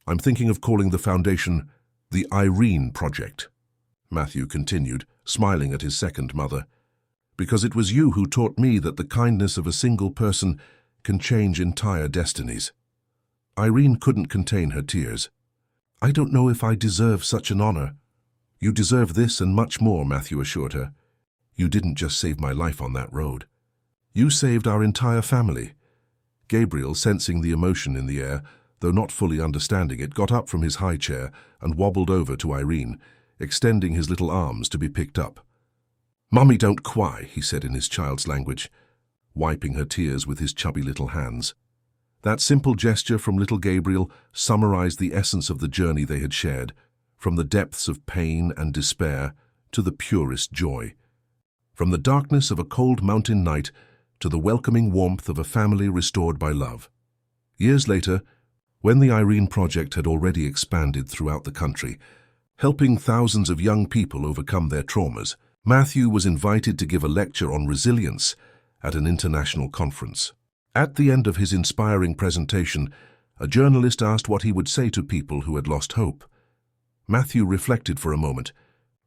"I'm thinking of calling the foundation the Irene Project," Matthew continued, smiling at his second mother, "because it was you who taught me that the kindness of a single person can change entire destinies." Irene couldn't contain her tears. "I don't know if I deserve such an honor." "You deserve this and much more," Matthew assured her. "You didn't just save my life on that road. You saved our entire family." Gabriel, sensing the emotion in the air, though not fully understanding it, got up from his high chair and wobbled over to Irene, extending his little arms to be picked up. "Mummy, don't cry," he said in his child's language, wiping her tears with his chubby little hands. That simple gesture from little Gabriel summarized the essence of the journey they had shared, from the depths of pain and despair to the purest joy. From the darkness of a cold mountain night to the welcoming warmth of a family restored by love. Years later, when the Irene Project had already expanded throughout the country, helping thousands of young people overcome their traumas, Matthew was invited to give a lecture on resilience at an international conference. At the end of his inspiring presentation, a journalist asked what he would say to people who had lost hope. Matthew reflected for a moment,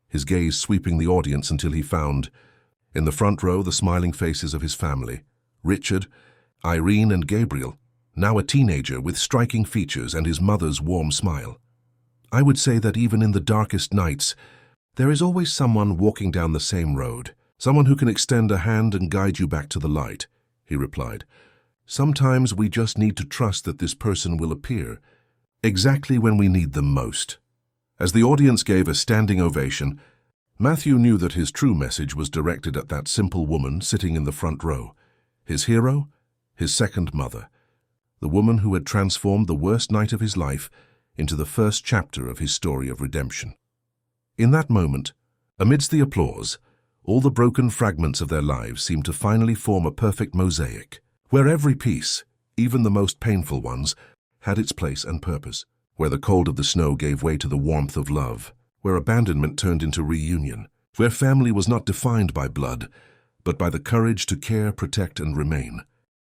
his gaze sweeping the audience until he found, in the front row, the smiling faces of his family, Richard, Irene, and Gabriel, now a teenager with striking features and his mother's warm smile. "I would say that even in the darkest nights, there is always someone walking down the same road, someone who can extend a hand and guide you back to the light," he replied. "Sometimes we just need to trust that this person will appear, exactly when we need them most." As the audience gave a standing ovation, Matthew knew that his true message was directed at that simple woman sitting in the front row, his hero, his second mother, the woman who had transformed the worst night of his life into the first chapter of his story of redemption. In that moment, amidst the applause, all the broken fragments of their lives seemed to finally form a perfect mosaic, where every piece, even the most painful ones, had its place and purpose, where the cold of the snow gave way to the warmth of love, where abandonment turned into reunion, where family was not defined by blood, but by the courage to care, protect, and remain.